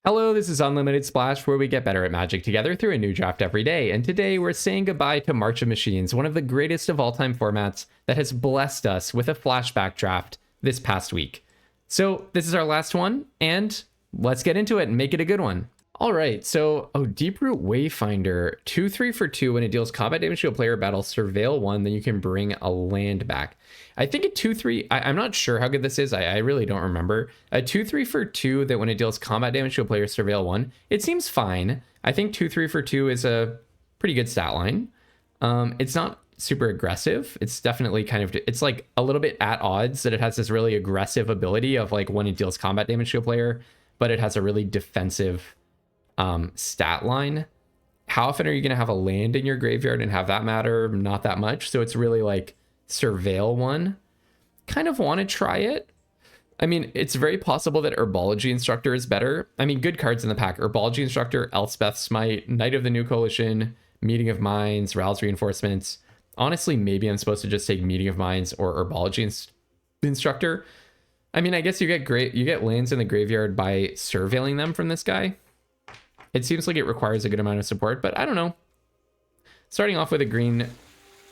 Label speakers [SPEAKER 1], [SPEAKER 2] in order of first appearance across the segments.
[SPEAKER 1] Hello, this is Unlimited Splash, where we get better at Magic together through a new draft every day. And today we're saying goodbye to March of Machines, one of the greatest of all time formats that has blessed us with a flashback draft this past week. So this is our last one, and let's get into it and make it a good one. All right, so Deeproot Wayfinder, 2/3 for 2. When it deals combat damage to a player battle, surveil 1, then you can bring a land back. I think a 2/3, I'm not sure how good this is. I really don't remember. A 2/3 for 2 that when it deals combat damage to a player, surveil 1. It seems fine. I think 2/3 for 2 is a pretty good stat line. It's not super aggressive. It's definitely it's like a little bit at odds that it has this really aggressive ability of like when it deals combat damage to a player, but it has a really defensive stat line. How often are you going to have a land in your graveyard and have that matter? Not that much. So it's really like surveil 1. Kind of want to try it. I mean, it's very possible that Herbology Instructor is better. I mean, good cards in the pack: Herbology Instructor, Elspeth Smite, Knight of the New Coalition, Meeting of Minds, Ral's Reinforcements. Honestly, maybe I'm supposed to just take Meeting of Minds or Herbology Instructor. I mean, I guess you get lands in the graveyard by surveilling them from this guy. It seems like it requires a good amount of support, but I don't know. Starting off with a green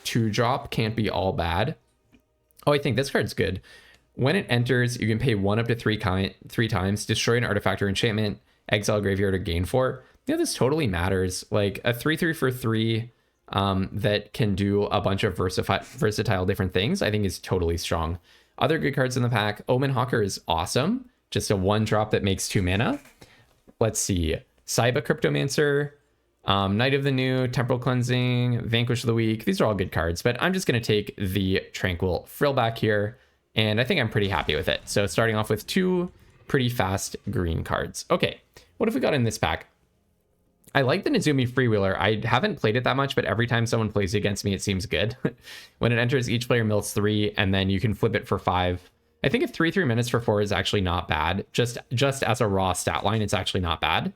[SPEAKER 1] 2-drop can't be all bad. Oh, I think this card's good. When it enters, you can pay 1 up to 3 times, destroy an artifact or enchantment, exile graveyard, or gain 4. Yeah, this totally matters. Like a 3/3 for 3 that can do a bunch of versatile different things, I think is totally strong. Other good cards in the pack: Omen Hawker is awesome. Just a 1-drop that makes 2 mana. Let's see. Saiba Cryptomancer, Knight of the New, Temporal Cleansing, Vanquish of the Weak. These are all good cards, but I'm just going to take the Tranquil Frillback here, and I think I'm pretty happy with it. So starting off with 2 pretty fast green cards. Okay, what have we got in this pack? I like the Nezumi Freewheeler. I haven't played it that much, but every time someone plays against me, it seems good. When it enters, each player mills 3, and then you can flip it for 5. I think if 3 minutes for 4 is actually not bad. Just as a raw stat line, it's actually not bad.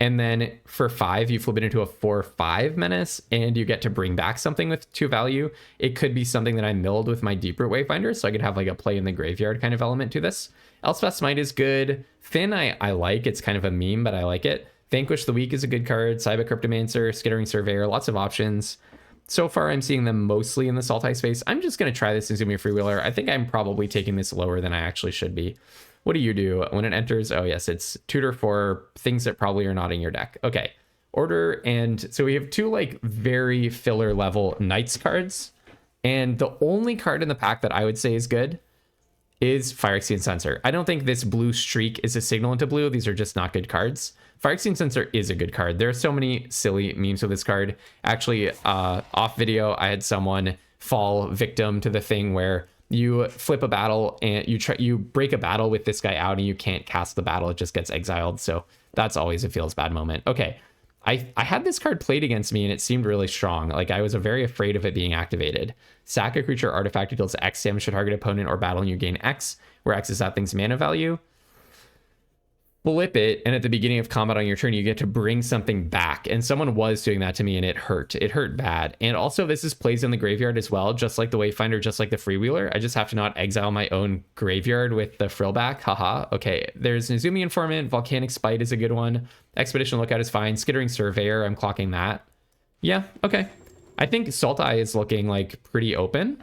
[SPEAKER 1] And then for 5, you flip it into a 4/5 menace, and you get to bring back something with 2 value. It could be something that I milled with my Deeproot Wayfinder, so I could have like a play in the graveyard kind of element to this. Elspeth Smite is good. Finn, I like. It's kind of a meme, but I like it. Vanquish the Weak is a good card. Saiba Cryptomancer, Skittering Surveyor, lots of options. So far, I'm seeing them mostly in the Sultai space. I'm just going to try this Nezumi Freewheeler. I think I'm probably taking this lower than I actually should be. What do you do when it enters? Oh yes, it's tutor for things that probably are not in your deck. Okay, order. And so we have 2 like very filler level Knights cards, and the only card in the pack that I would say is good is Phyrexian Censor. I don't think this blue streak is a signal into blue. These are just not good cards. Phyrexian Censor is a good card. There are so many silly memes with this card. Actually, off video, I had someone fall victim to the thing where you flip a battle and you break a battle with this guy out and you can't cast the battle. It just gets exiled. So that's always a feels bad moment. Okay. I had this card played against me and it seemed really strong. Like I was very afraid of it being activated. Sack a creature artifact that deals X damage to target opponent or battle and you gain X, where X is that thing's mana value. Flip it, and at the beginning of combat on your turn, you get to bring something back. And someone was doing that to me, and it hurt. It hurt bad. And also, this is plays in the graveyard as well, just like the Wayfinder, just like the Freewheeler. I just have to not exile my own graveyard with the Frillback. Haha. Okay, there's Nezumi Informant. Volcanic Spite is a good one. Expedition Lookout is fine. Skittering Surveyor, I'm clocking that. Yeah, okay. I think Sultai is looking like pretty open.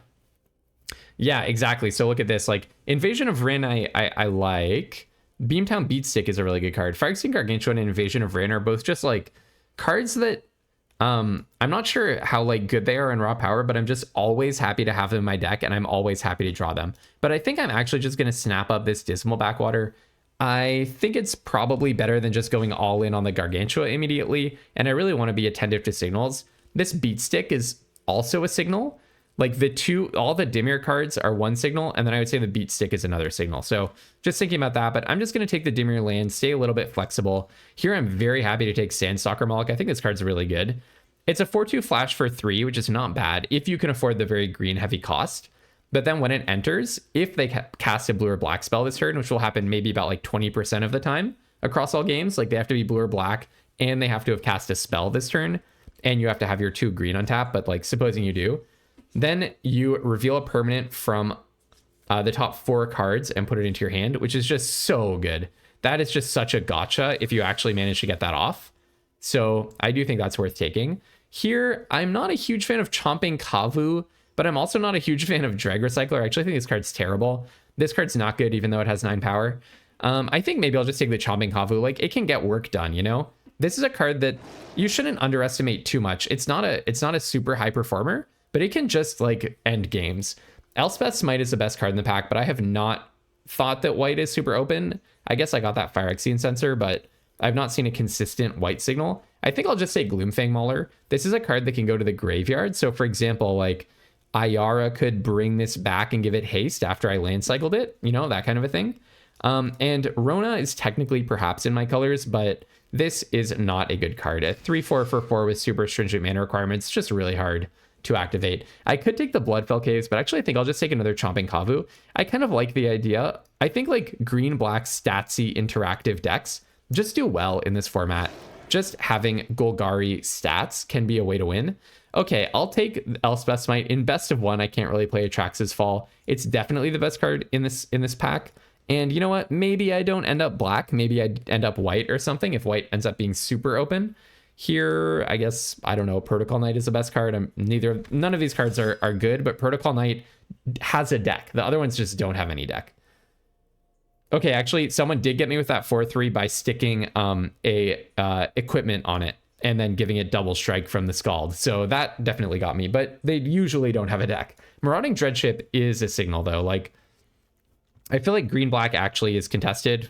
[SPEAKER 1] Yeah, exactly. So look at this. Like Invasion of Rin, I like. Beamtown Beatstick is a really good card. Phyrexian Gargantuan and Invasion of Rin are both just like cards that I'm not sure how like good they are in raw power, but I'm just always happy to have them in my deck, and I'm always happy to draw them. But I think I'm actually just going to snap up this Dismal Backwater. I think it's probably better than just going all in on the Gargantua immediately, and I really want to be attentive to signals. This Beatstick is also a signal. Like all the Dimir cards are one signal, and then I would say the Beatstick is another signal. So just thinking about that, but I'm just going to take the Dimir land, stay a little bit flexible. Here I'm very happy to take Sandstalker Moloch. I think this card's really good. It's a 4/2 flash for 3, which is not bad if you can afford the very green heavy cost. But then when it enters, if they cast a blue or black spell this turn, which will happen maybe about like 20% of the time across all games, like they have to be blue or black, and they have to have cast a spell this turn, and you have to have your 2 green on tap, but like supposing you do, then you reveal a permanent from the top 4 cards and put it into your hand, which is just so good. that is just such a gotcha if you actually manage to get that off. So I do think that's worth taking. Here, I'm not a huge fan of Chomping Kavu, but I'm also not a huge fan of Drag Recycler. I actually think this card's terrible. This card's not good, even though it has 9 power. I think maybe I'll just take the Chomping Kavu. Like, it can get work done, you know? This is a card that you shouldn't underestimate too much. It's not a super high performer, but it can just, like, end games. Elspeth's Might is the best card in the pack, but I have not thought that white is super open. I guess I got that Phyrexian sensor, but I've not seen a consistent white signal. I think I'll just say Gloomfang Mauler. This is a card that can go to the graveyard. So, for example, like, Ayara could bring this back and give it haste after I land cycled it, you know, that kind of a thing. And Rona is technically perhaps in my colors, but this is not a good card. A 3/4 for 4 with super stringent mana requirements, just really hard to activate. I could take the Bloodfell Caves, but actually I think I'll just take another Chomping Kavu. I kind of like the idea. I think like green-black statsy interactive decks just do well in this format. Just having Golgari stats can be a way to win. Okay, I'll take Elspeth's Might in best of 1. I can't really play Atrax's Fall. It's definitely the best card in this pack. And you know what? Maybe I don't end up black. Maybe I end up white or something if white ends up being super open. Here, I guess, I don't know, Protocol Knight is the best card. None of these cards are good, but Protocol Knight has a deck. The other ones just don't have any deck. Okay, actually, someone did get me with that 4/3 by sticking equipment on it and then giving it double strike from the Scald. So that definitely got me, but they usually don't have a deck. Marauding Dreadship is a signal, though. Like, I feel like green-black actually is contested.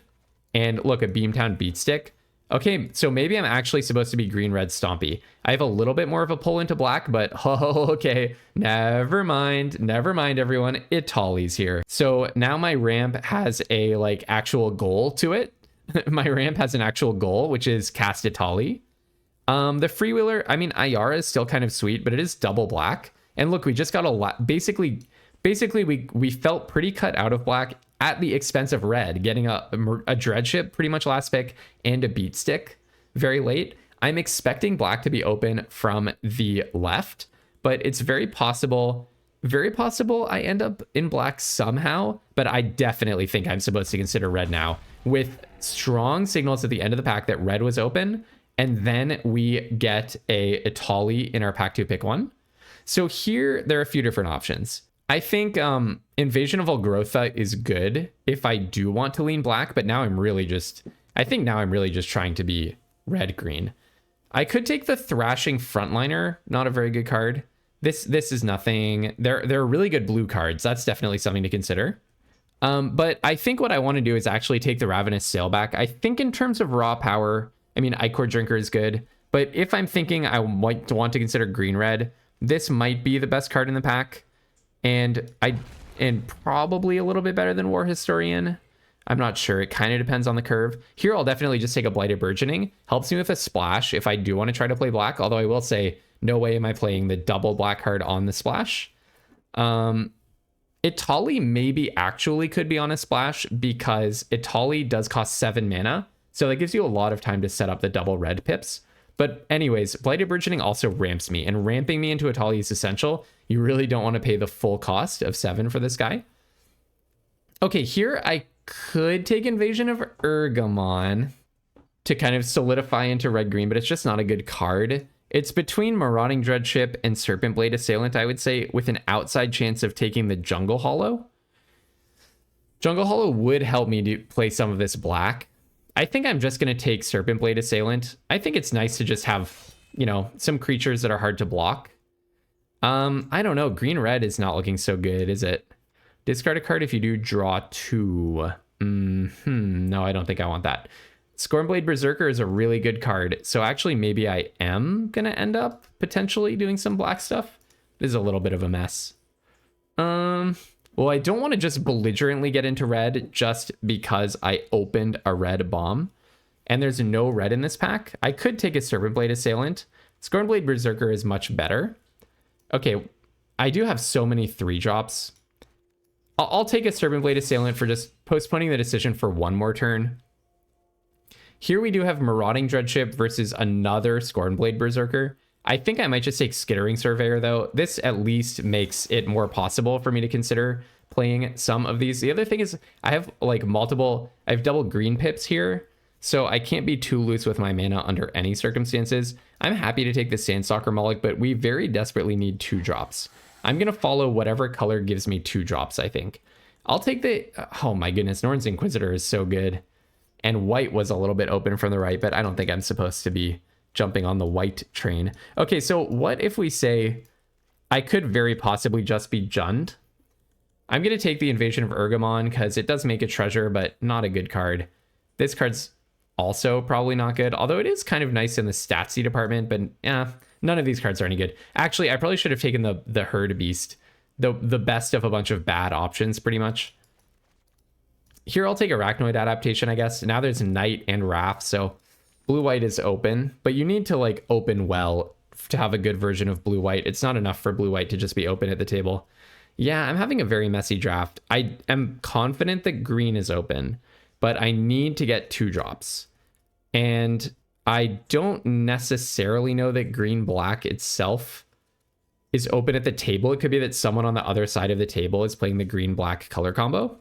[SPEAKER 1] And look, a Beamtown Beatstick. Okay, so maybe I'm actually supposed to be green-red Stompy. I have a little bit more of a pull into black, but okay, never mind, everyone. Itali's here. So now my ramp has a like actual goal to it. My ramp has an actual goal, which is cast Itali. The Freewheeler, I mean, Ayara is still kind of sweet, but it is double black. And look, we just got a lot. Basically, we felt pretty cut out of black at the expense of red, getting a Dreadship pretty much last pick and a Beatstick very late. I'm expecting black to be open from the left, but it's very possible I end up in black somehow, but I definitely think I'm supposed to consider red now with strong signals at the end of the pack that red was open, and then we get a Itali in our pack 2 pick 1. So here there are a few different options. I think Invasion of Olgrotha is good if I do want to lean black, but now I'm really just trying to be red-green. I could take the Thrashing Frontliner, not a very good card. This is nothing. They're really good blue cards. That's definitely something to consider. But I think what I want to do is actually take the Ravenous Sailback. I think in terms of raw power, I mean, Ichor Drinker is good, but if I'm thinking I might want to consider green-red, this might be the best card in the pack. And probably a little bit better than War Historian. I'm not sure. It kind of depends on the curve. Here, I'll definitely just take a Blighted Burgeoning. Helps me with a splash if I do want to try to play black. Although I will say, no way am I playing the double black card on the splash. Itali maybe actually could be on a splash because Itali does cost 7 mana. So that gives you a lot of time to set up the double red pips. But anyways, Blighted Burgeoning also ramps me, and ramping me into Itali is essential. You really don't want to pay the full cost of 7 for this guy. Okay, here I could take Invasion of Urgamon to kind of solidify into red-green, but it's just not a good card. It's between Marauding Dreadship and Serpent Blade Assailant, I would say, with an outside chance of taking the Jungle Hollow. Jungle Hollow would help me to play some of this black. I think I'm just going to take Serpent Blade Assailant. I think it's nice to just have, you know, some creatures that are hard to block. I don't know. Green-red is not looking so good, is it? Discard a card if you do draw 2. No, I don't think I want that. Scornblade Berserker is a really good card. So actually, maybe I am going to end up potentially doing some black stuff. This is a little bit of a mess. Well, I don't want to just belligerently get into red just because I opened a red bomb. And there's no red in this pack. I could take a Serpent Blade Assailant. Scornblade Berserker is much better. Okay, I do have so many 3-drops. I'll take a Serpent Blade Assailant for just postponing the decision for one more turn. Here we do have Marauding Dreadship versus another Scornblade Berserker. I think I might just take Skittering Surveyor, though. This at least makes it more possible for me to consider playing some of these. The other thing is I have like I have double green pips here, so I can't be too loose with my mana under any circumstances. I'm happy to take the Sandstalker Moloch, but we very desperately need 2 drops. I'm going to follow whatever color gives me 2 drops, I think. I'll take the... Oh my goodness, Norn's Inquisitor is so good. And white was a little bit open from the right, but I don't think I'm supposed to be jumping on the white train. Okay, so what if we say I could very possibly just be Jund? I'm going to take the Invasion of Urgamon because it does make a treasure, but not a good card. This card's also probably not good, although it is kind of nice in the statsy department, but yeah, none of these cards are any good. Actually, I probably should have taken the Herd Beast, the best of a bunch of bad options, pretty much. Here, I'll take Arachnoid Adaptation, I guess. Now there's Knight and Wrath, so blue-white is open, but you need to like open well to have a good version of blue-white. It's not enough for blue-white to just be open at the table. Yeah, I'm having a very messy draft. I am confident that green is open, but I need to get 2 drops. And I don't necessarily know that green-black itself is open at the table. It could be that someone on the other side of the table is playing the green-black color combo.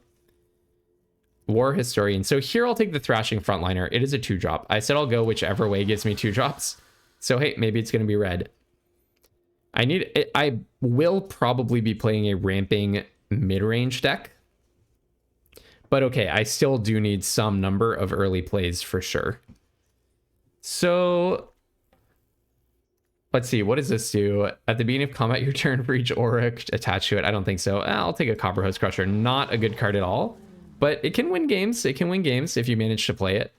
[SPEAKER 1] War Historian. So here I'll take the Thrashing Frontliner. It is a 2-drop. I said I'll go whichever way gives me 2 drops. So hey, maybe it's going to be red. I will probably be playing a ramping mid-range deck. But okay, I still do need some number of early plays for sure. So let's see, what does this do? At the beginning of combat, your turn for each aura attached to it. I don't think so. I'll take a Copper Hose Crusher. Not a good card at all. But it can win games. It can win games if you manage to play it.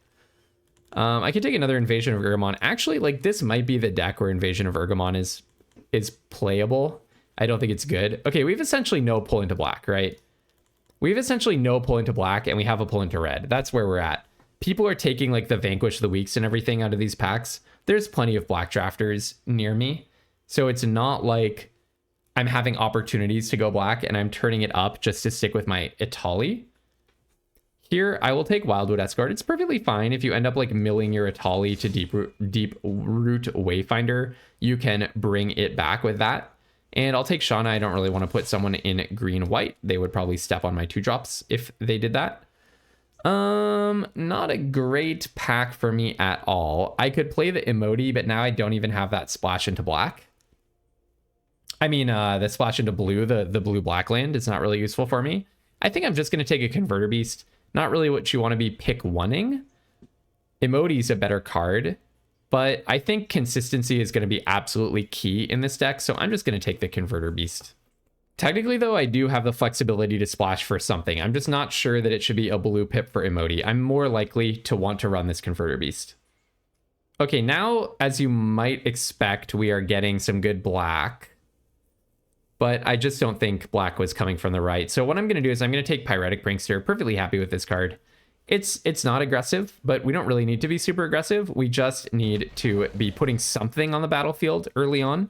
[SPEAKER 1] I could take another Invasion of Urgamon. Actually, like this might be the deck where Invasion of Urgamon is playable. I don't think it's good. Okay, we have essentially no pull into black, right? We have essentially no pull into black, and we have a pull into red. That's where we're at. People are taking like the Vanquish the Weeks and everything out of these packs. There's plenty of black drafters near me. So it's not like I'm having opportunities to go black and I'm turning it up just to stick with my Itali. Here, I will take Wildwood Escort. It's perfectly fine if you end up like milling your Itali to Deep Root Wayfinder. You can bring it back with that. And I'll take Shauna. I don't really want to put someone in green-white. They would probably step on my 2 drops if they did that. Not a great pack for me at all. I could play the Emoti, but now I don't even have that splash into black. I mean, the splash into blue, the blue-black land is not really useful for me. I think I'm just going to take a Converter Beast. Not really what you want to be pick one-ing. Emoti's a better card, but I think consistency is going to be absolutely key in this deck, so I'm just going to take the Converter Beast. Technically, though, I do have the flexibility to splash for something. I'm just not sure that it should be a blue pip for Emoti. I'm more likely to want to run this Converter Beast. Okay, now, as you might expect, we are getting some good black. But I just don't think black was coming from the right. So what I'm going to do is I'm going to take Pyretic Prankster. Perfectly happy with this card. It's not aggressive, but we don't really need to be super aggressive. We just need to be putting something on the battlefield early on.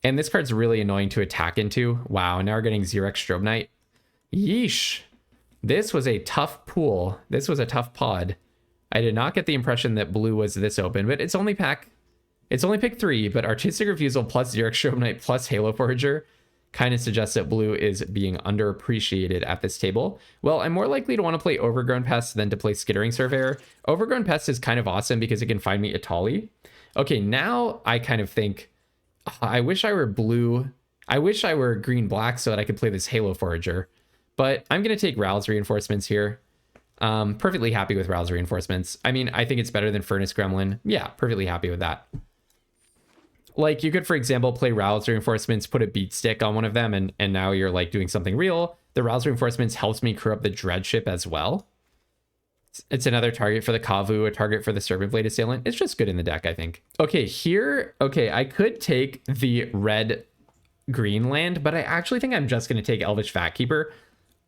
[SPEAKER 1] And this card's really annoying to attack into. Wow, now we're getting Xerex Strobe Knight. Yeesh. This was a tough pool. This was a tough pod. I did not get the impression that blue was this open, but it's only pick 3, but Artistic Refusal plus Xerex Strobe Knight plus Halo Forager kind of suggests that blue is being underappreciated at this table. Well, I'm more likely to want to play Overgrown Pest than to play Skittering Surveyor. Overgrown Pest is kind of awesome because it can find me Itali. Okay, now I kind of think, I wish I were blue. I wish I were green-black so that I could play this Halo Forager. But I'm going to take Ral's Reinforcements here. Perfectly happy with Ral's Reinforcements. I mean, I think it's better than Furnace Gremlin. Yeah, perfectly happy with that. Like, you could, for example, play Ral's Reinforcements, put a Beat Stick on one of them, and now you're, like, doing something real. The Ral's Reinforcements helps me crew up the Dreadship as well. It's another target for the Kavu, a target for the Serpent Blade Assailant. It's just good in the deck, I think. Okay, here, okay, I could take the red-green land, but I actually think I'm just going to take Elvish Fat Keeper.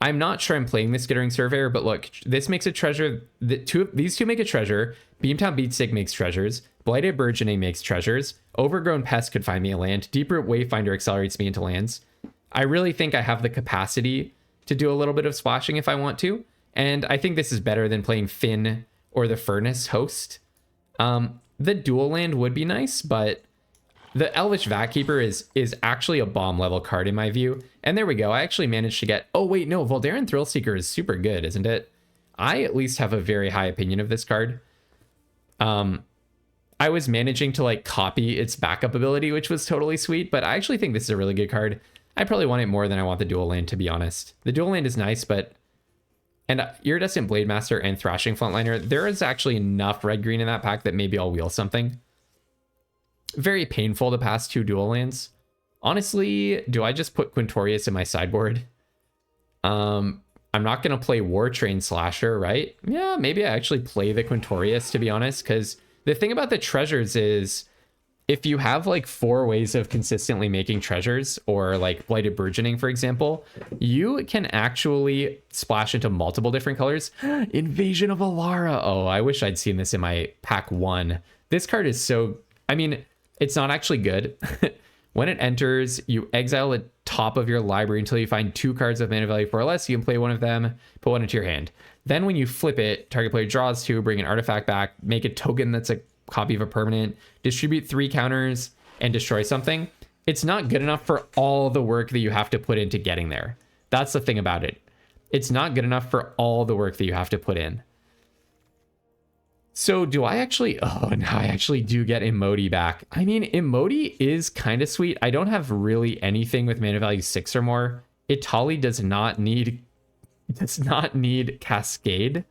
[SPEAKER 1] I'm not sure I'm playing the Skittering Surveyor, but look, this makes a treasure. These two make a treasure. Beamtown Beatstick makes treasures. Blighted Burgeoning makes treasures. Overgrown Pest could find me a land. Deep Root Wayfinder accelerates me into lands. I really think I have the capacity to do a little bit of splashing if I want to. And I think this is better than playing Finn or the Furnace Host. The dual land would be nice, but The Elvish Vat Keeper is actually a bomb level card in my view. And there we go. I actually managed to get... Oh, wait, no. Voldaren Thrillseeker is super good, isn't it? I at least have a very high opinion of this card. I was managing to like copy its backup ability, which was totally sweet, but I actually think this is a really good card. I probably want it more than I want the dual land, to be honest. The dual land is nice, but... And Iridescent Blademaster and Thrashing Frontliner, there is actually enough red-green in that pack that maybe I'll wheel something. Very painful to pass 2 dual lands. Honestly, do I just put Quintorius in my sideboard? I'm not going to play War Train Slasher, right? Yeah, maybe I actually play the Quintorius, to be honest, because the thing about the treasures is if you have like 4 ways of consistently making treasures, or like Blighted Burgeoning, for example, you can actually splash into multiple different colors. Invasion of Alara. Oh, I wish I'd seen this in my pack 1. This card is so... I mean, it's not actually good. When it enters, you exile the top of your library until you find 2 cards of mana value 4 or less. You can play one of them, put one into your hand. Then when you flip it, target player draws 2, bring an artifact back, make a token that's a copy of a permanent, distribute 3 counters, and destroy something. It's not good enough for all the work that you have to put into getting there. That's the thing about it. It's not good enough for all the work that you have to put in. So do I actually... Oh, no, I actually do get Emoti back. I mean, Emoti is kind of sweet. I don't have really anything with mana value 6 or more. Itali does not need Cascade.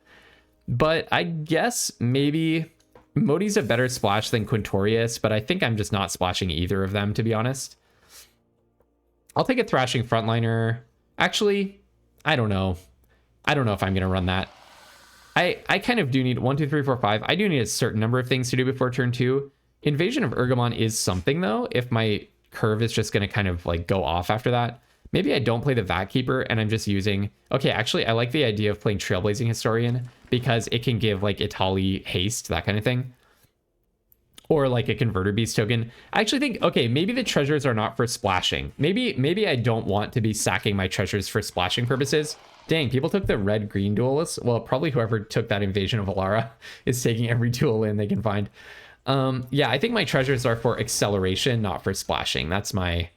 [SPEAKER 1] But I guess maybe Emoti's a better splash than Quintorius, but I think I'm just not splashing either of them, to be honest. I'll take a Thrashing Frontliner. Actually, I don't know. I don't know if I'm going to run that. I kind of do need 1, 2, 3, 4, 5. I do need a certain number of things to do before turn 2. Invasion of Urgamon is something, though, if my curve is just going to kind of like go off after that. Maybe I don't play the Vat Keeper and I'm just using... Okay, actually, I like the idea of playing Trailblazing Historian because it can give like Itali haste, that kind of thing. Or like a Converter Beast token. I actually think, okay, maybe the treasures are not for splashing. Maybe I don't want to be sacking my treasures for splashing purposes. Dang, people took the red-green duelist. Well, probably whoever took that Invasion of Alara is taking every duel in they can find. Yeah, I think my treasures are for acceleration, not for splashing. That's my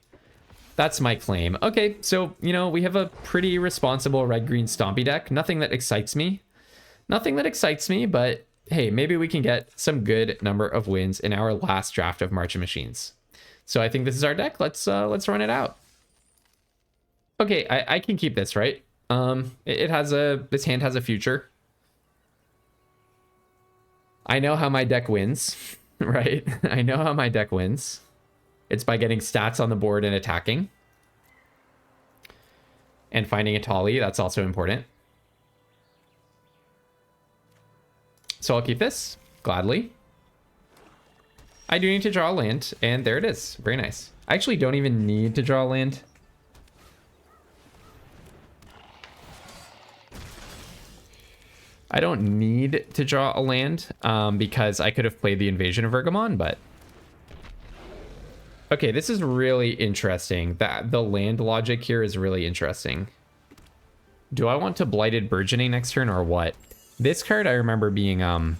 [SPEAKER 1] claim. Okay, so, you know, we have a pretty responsible red-green stompy deck. Nothing that excites me. Nothing that excites me, but hey, maybe we can get some good number of wins in our last draft of March of Machines. So I think this is our deck. Let's run it out. Okay, I can keep this, right? This hand has a future. I know how my deck wins, right? I know how my deck wins. It's by getting stats on the board and attacking. And finding a Itali, that's also important. So I'll keep this, gladly. I do need to draw a land, and there it is. Very nice. I actually don't even need to draw a land. I don't need to draw a land because I could have played the Invasion of Urgamon, but... Okay, this is really interesting. The land logic here is really interesting. Do I want to Blighted Burgeoning next turn or what? This card I remember being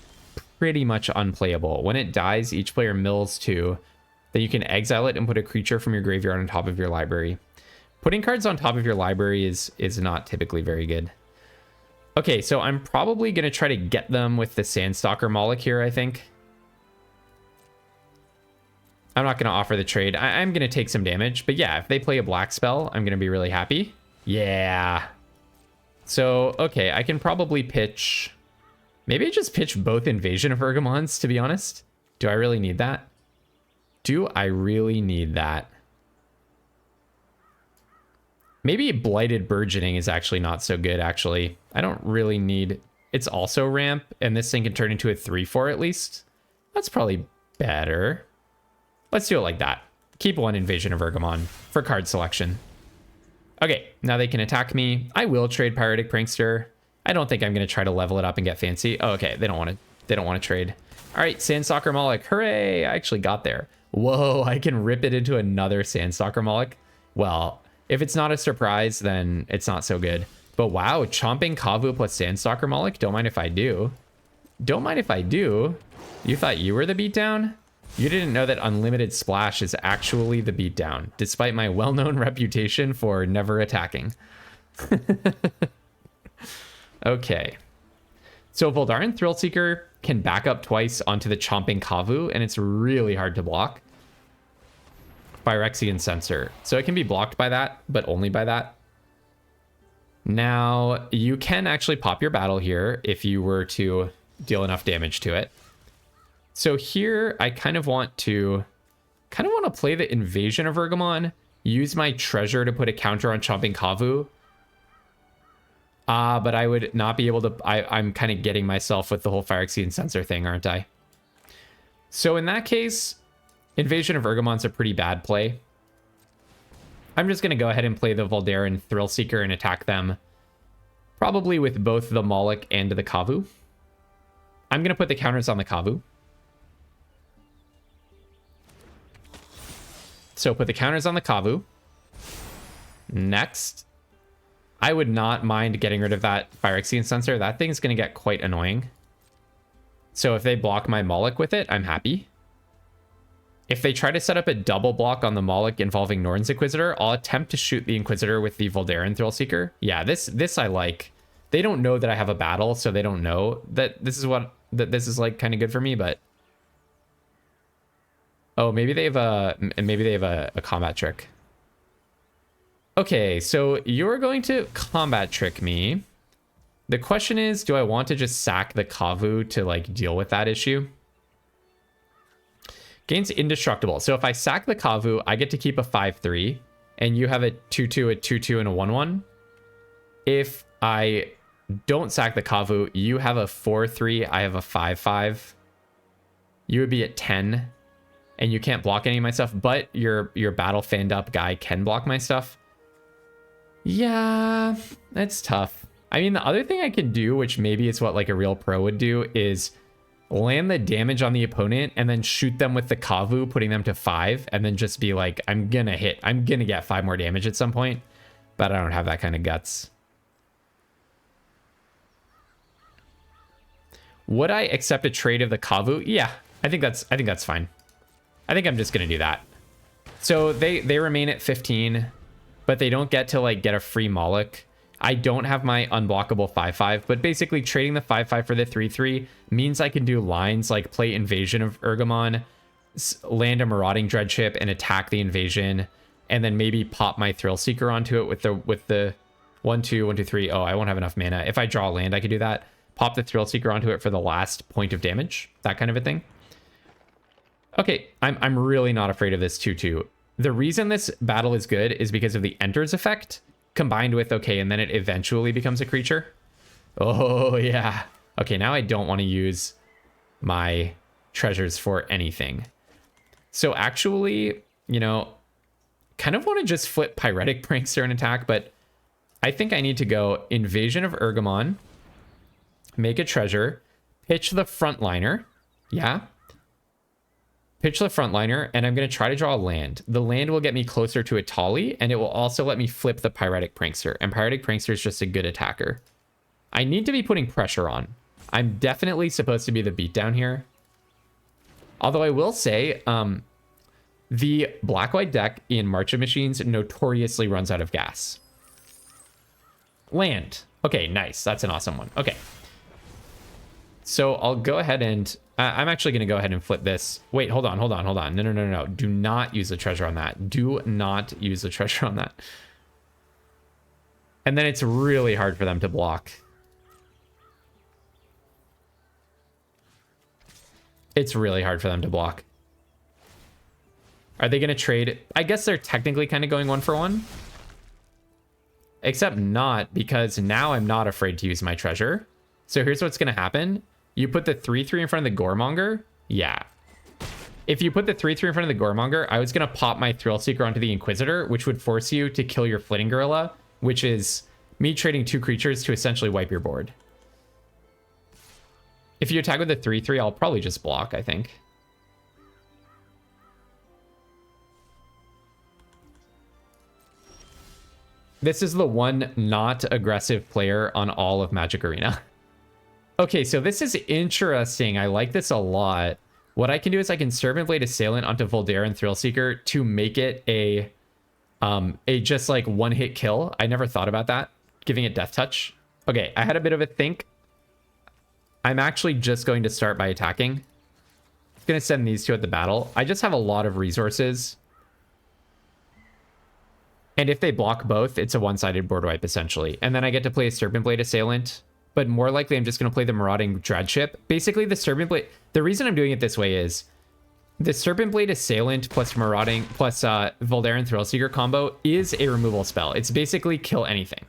[SPEAKER 1] pretty much unplayable. When it dies, each player mills 2. Then you can exile it and put a creature from your graveyard on top of your library. Putting cards on top of your library is not typically very good. Okay, so I'm probably going to try to get them with the Sandstalker Moloch here, I think. I'm not going to offer the trade. I'm going to take some damage. But yeah, if they play a black spell, I'm going to be really happy. Yeah. So, okay, I can probably pitch... Maybe I just pitch both Invasion of Urgamons, to be honest. Do I really need that? Do I really need that? Maybe Blighted Burgeoning is actually not so good, actually. I don't really need... It's also ramp, and this thing can turn into a 3/4 at least. That's probably better. Let's do it like that. Keep one Invasion of Urgamon for card selection. Okay, now they can attack me. I will trade Pyretic Prankster. I don't think I'm going to try to level it up and get fancy. Oh, okay, they don't want to trade. All right, Sandstalker Moloch. Hooray, I actually got there. Whoa, I can rip it into another Sandstalker Moloch. Well, if it's not a surprise, then it's not so good. But wow, Chomping Kavu plus Sandstalker Moloch? Don't mind if I do. Don't mind if I do. You thought you were the beatdown? You didn't know that unlimited splash is actually the beatdown, despite my well-known reputation for never attacking. Okay. So Voldaren Thrillseeker can back up twice onto the Chomping Kavu, and it's really hard to block. Phyrexian Sensor. So it can be blocked by that, but only by that. Now, you can actually pop your battle here if you were to deal enough damage to it. So here, I kind of want to play the Invasion of Urgamon, use my treasure to put a counter on Chomping Kavu. But I would not be able to... I'm kind of getting myself with the whole Phyrexian Sensor thing, aren't I? So in that case, Invasion of Urgamon's a pretty bad play. I'm just going to go ahead and play the Voldaren Thrillseeker and attack them. Probably with both the Moloch and the Kavu. I'm going to put the counters on the Kavu. So put the counters on the Kavu. Next, I would not mind getting rid of that Phyrexian Sensor. That thing's going to get quite annoying. So if they block my Moloch with it, I'm happy. If they try to set up a double block on the Moloch involving Norn's Inquisitor, I'll attempt to shoot the Inquisitor with the Voldaren Thrillseeker. Yeah, this I like. They don't know that I have a battle, so they don't know that this is like kind of good for me, but... Oh, maybe they have a combat trick. Okay, so you're going to combat trick me. The question is, do I want to just sack the Kavu to like deal with that issue? Gains indestructible. So if I sack the Kavu, I get to keep a 5/3, and you have a 2/2, a 2/2, and a 1/1. If I don't sack the Kavu, you have a 4/3, I have a 5/5. You would be at 10, and you can't block any of my stuff, but your battle fanned up guy can block my stuff. Yeah, that's tough. I mean, the other thing I can do, which maybe is what like a real pro would do, is land the damage on the opponent and then shoot them with the Kavu, putting them to 5, and then just be like, I'm gonna get 5 more damage at some point, but I don't have that kind of guts. Would I accept a trade of the Kavu? Yeah, I think that's fine. I think I'm just gonna do that. So they remain at 15, but they don't get to like get a free Moloch. I don't have my unblockable 5/5, but basically trading the 5/5 for the 3/3 means I can do lines like play Invasion of Urgamon, land a Marauding Dreadship and attack the Invasion, and then maybe pop my Thrillseeker onto it with the 1/2, 1/2/3. Oh, I won't have enough mana. If I draw land, I could do that. Pop the Thrillseeker onto it for the last point of damage, that kind of a thing. Okay, I'm really not afraid of this 2/2. The reason this battle is good is because of the Enters effect, combined with, okay, and then it eventually becomes a creature. Oh, yeah. Okay, now I don't want to use my treasures for anything. So actually, you know, kind of want to just flip Pyretic Prankster and attack, but I think I need to go Invasion of Urgamon, make a treasure, pitch the Frontliner. Yeah. Pitch the Frontliner, and I'm going to try to draw a land. The land will get me closer to a Tali, and it will also let me flip the Pyretic Prankster. And Pyretic Prankster is just a good attacker. I need to be putting pressure on. I'm definitely supposed to be the beatdown here. Although I will say, the black-white deck in March of Machines notoriously runs out of gas. Land. Okay, nice. That's an awesome one. Okay. So I'll go ahead and... I'm actually going to go ahead and flip this. Wait, hold on. No. Do not use the treasure on that. Do not use the treasure on that. And then it's really hard for them to block. It's really hard for them to block. Are they going to trade? I guess they're technically kind of going 1-for-1. Except not, because now I'm not afraid to use my treasure. So here's what's going to happen. You put the 3/3 in front of the Goremonger? Yeah. If you put the 3/3 in front of the Goremonger, I was going to pop my Thrillseeker onto the Inquisitor, which would force you to kill your Flitting Gorilla, which is me trading 2 creatures to essentially wipe your board. If you attack with the 3/3, I'll probably just block, I think. This is the one not aggressive player on all of Magic Arena. Okay, so this is interesting. I like this a lot. What I can do is I can Serpent Blade Assailant onto Voldaren Thrillseeker to make it a just like one-hit kill. I never thought about that, giving it Death Touch. Okay, I had a bit of a think. I'm actually just going to start by attacking. I'm going to send these two at the battle. I just have a lot of resources. And if they block both, it's a one-sided board wipe, essentially. And then I get to play a Serpent Blade Assailant. But more likely, I'm just going to play the Marauding Dreadship. Basically, the Serpent Blade... The reason I'm doing it this way is... The Serpent Blade Assailant plus Marauding plus Voldaren Thrillseeker combo is a removal spell. It's basically kill anything.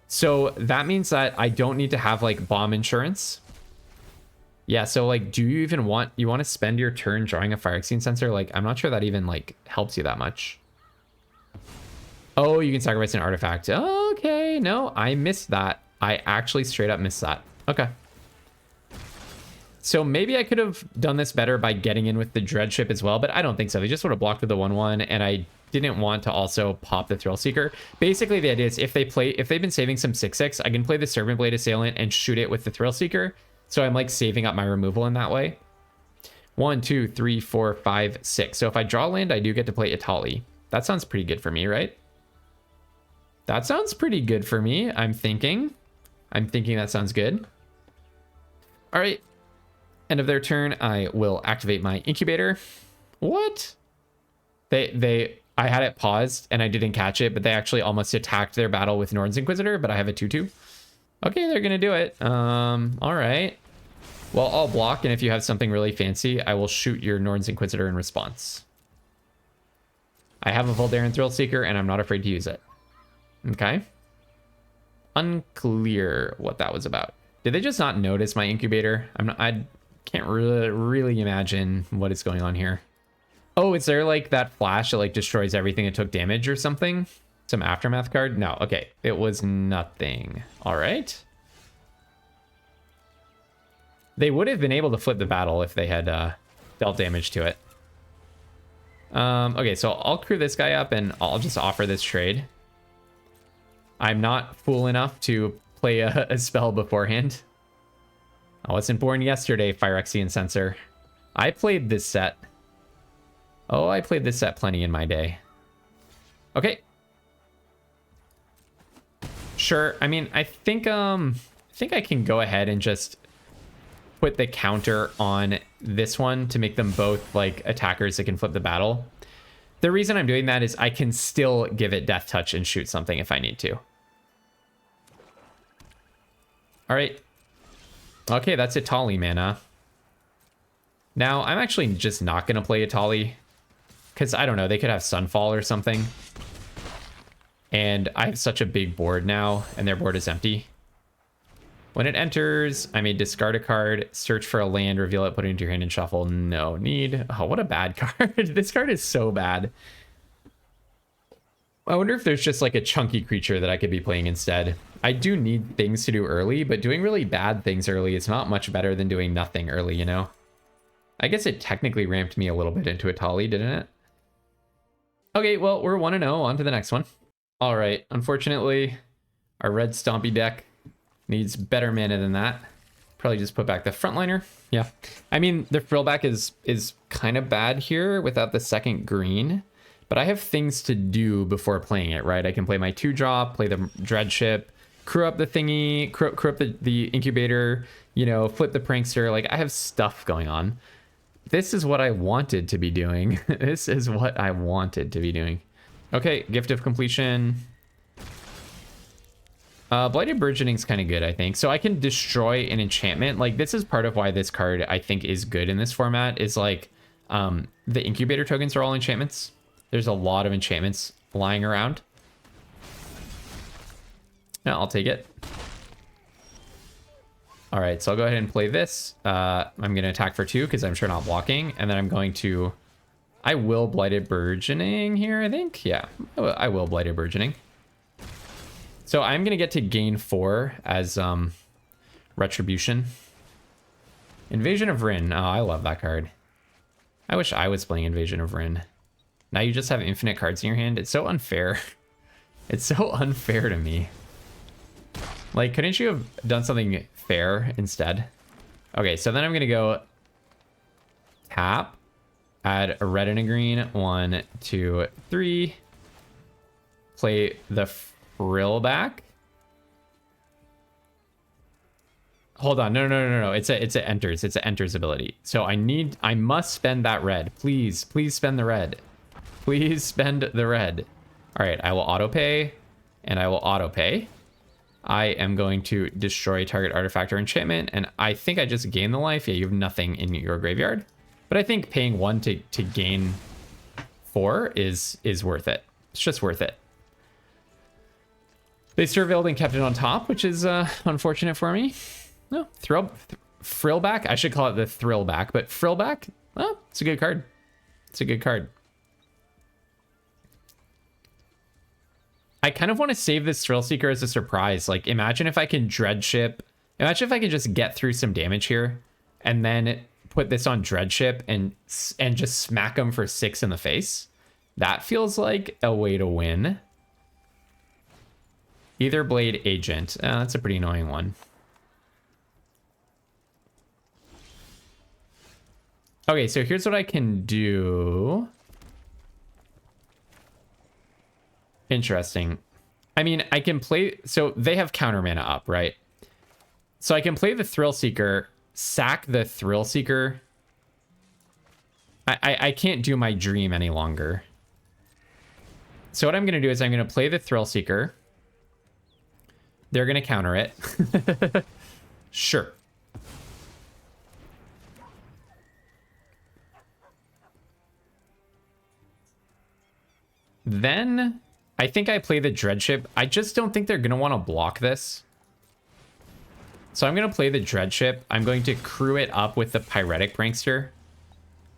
[SPEAKER 1] So that means that I don't need to have, like, bomb insurance. Yeah, so, like, do you even want... You want to spend your turn drawing a Fire Extinct Sensor? Like, I'm not sure that even, like, helps you that much. Oh, you can sacrifice an artifact. Okay, no, I missed that. I actually straight up missed that. Okay. So maybe I could have done this better by getting in with the Dreadship as well, but I don't think so. They just would have blocked with the 1/1, and I didn't want to also pop the Thrillseeker. Basically, the idea is if they've been saving some 6/6, I can play the Serpent Blade Assailant and shoot it with the Thrillseeker. So I'm like saving up my removal in that way. 1, 2, 3, 4, 5, 6. So if I draw land, I do get to play Itali. That sounds pretty good for me, right? That sounds pretty good for me. I'm thinking that sounds good. All right. End of their turn, I will activate my incubator. What? I had it paused and I didn't catch it, but they actually almost attacked their battle with Norn's Inquisitor, but I have a 2/2. Okay, they're gonna do it. All right. Well, I'll block, and if you have something really fancy, I will shoot your Norn's Inquisitor in response. I have a Voldaren Thrillseeker, and I'm not afraid to use it. Okay. Unclear what that was about. Did they just not notice my incubator? I can't really imagine what is going on here. Oh, is there like that flash that like destroys everything that took damage or something? Some aftermath card? No, okay. It was nothing. All right. They would have been able to flip the battle if they had dealt damage to it. Okay, so I'll crew this guy up and I'll just offer this trade. I'm not fool enough to play a spell beforehand. I wasn't born yesterday, Phyrexian Sensor. I played this set. Oh, I played this set plenty in my day. Okay. Sure. I mean, I think I can go ahead and just put the counter on this one to make them both like attackers that can flip the battle. The reason I'm doing that is I can still give it Death Touch and shoot something if I need to. All right. Okay, that's Itali mana. Now, I'm actually just not going to play Itali because I don't know, they could have Sunfall or something. And I have such a big board now, and their board is empty. When it enters, I may discard a card, search for a land, reveal it, put it into your hand, and shuffle. No need. Oh, what a bad card. This card is so bad. I wonder if there's just like a chunky creature that I could be playing instead. I do need things to do early, but doing really bad things early is not much better than doing nothing early, you know? I guess it technically ramped me a little bit into Itali, didn't it? Okay, well, we're 1-0. On to the next one. All right, unfortunately, our red Stompy deck needs better mana than that. Probably just put back the frontliner. Yeah. I mean, the frillback is kind of bad here without the second green, but I have things to do before playing it, right? I can play my 2-drop, play the Dreadship, crew up the thingy, crew up the incubator, you know, flip the prankster. Like, I have stuff going on. This is what I wanted to be doing. This is what I wanted to be doing. Okay, Gift of Completion. Blighted Burgeoning's kind of good, I think. So I can destroy an enchantment. Like, this is part of why this card, I think, is good in this format, is like, the incubator tokens are all enchantments. There's a lot of enchantments lying around. Yeah, I'll take it. All right, so I'll go ahead and play this. I'm going to attack for 2 because I'm sure not blocking. And then I'm going to... I will Blighted Burgeoning here, I think. Yeah, I will Blighted Burgeoning. So I'm going to get to gain 4 as Retribution. Invasion of Rin. Oh, I love that card. I wish I was playing Invasion of Rin. Now you just have infinite cards in your hand. It's so unfair. It's so unfair to me. Like, couldn't you have done something fair instead? Okay, so then I'm going to go Tap. Add a red and a green. 1, 2, 3. Play the Thrillback. Hold on. No. It's a enters. It's an enters ability. So I must spend that red. Please spend the red. Please spend the red. All right, I will auto pay, and I will auto pay. I am going to destroy target artifact or enchantment, and I think I just gain the life. Yeah, you have nothing in your graveyard. But I think paying 1 to gain 4 is worth it. It's just worth it. They surveilled and kept it on top, which is unfortunate for me. No, Thrillback. I should call it the Thrillback, but Thrillback, oh, it's a good card. It's a good card. I kind of want to save this Thrillseeker as a surprise. Like, imagine if I can Dreadship. Imagine if I could just get through some damage here and then put this on Dreadship and just smack him for 6 in the face. That feels like a way to win. Either Blade Agent. That's a pretty annoying one. Okay, so here's what I can do. Interesting. I mean, I can play... So they have counter mana up, right? So I can play the Thrillseeker, sack the Thrillseeker. I can't do my dream any longer. So what I'm going to do is I'm going to play the Thrillseeker. They're going to counter it. Sure. Then I think I play the Dreadship. I just don't think they're going to want to block this. So I'm going to play the Dreadship. I'm going to crew it up with the Pyretic Prankster.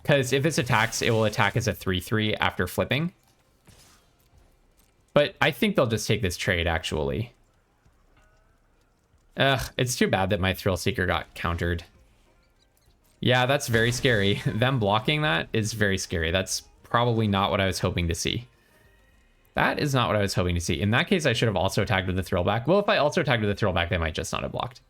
[SPEAKER 1] Because if this attacks, it will attack as a 3/3 after flipping. But I think they'll just take this trade, actually. It's too bad that my Thrillseeker got countered. Yeah, that's very scary. Them blocking that is very scary. That's probably not what I was hoping to see. That is not what I was hoping to see. In that case, I should have also attacked with the Thrillback. Well, if I also attacked with the Thrillback, they might just not have blocked.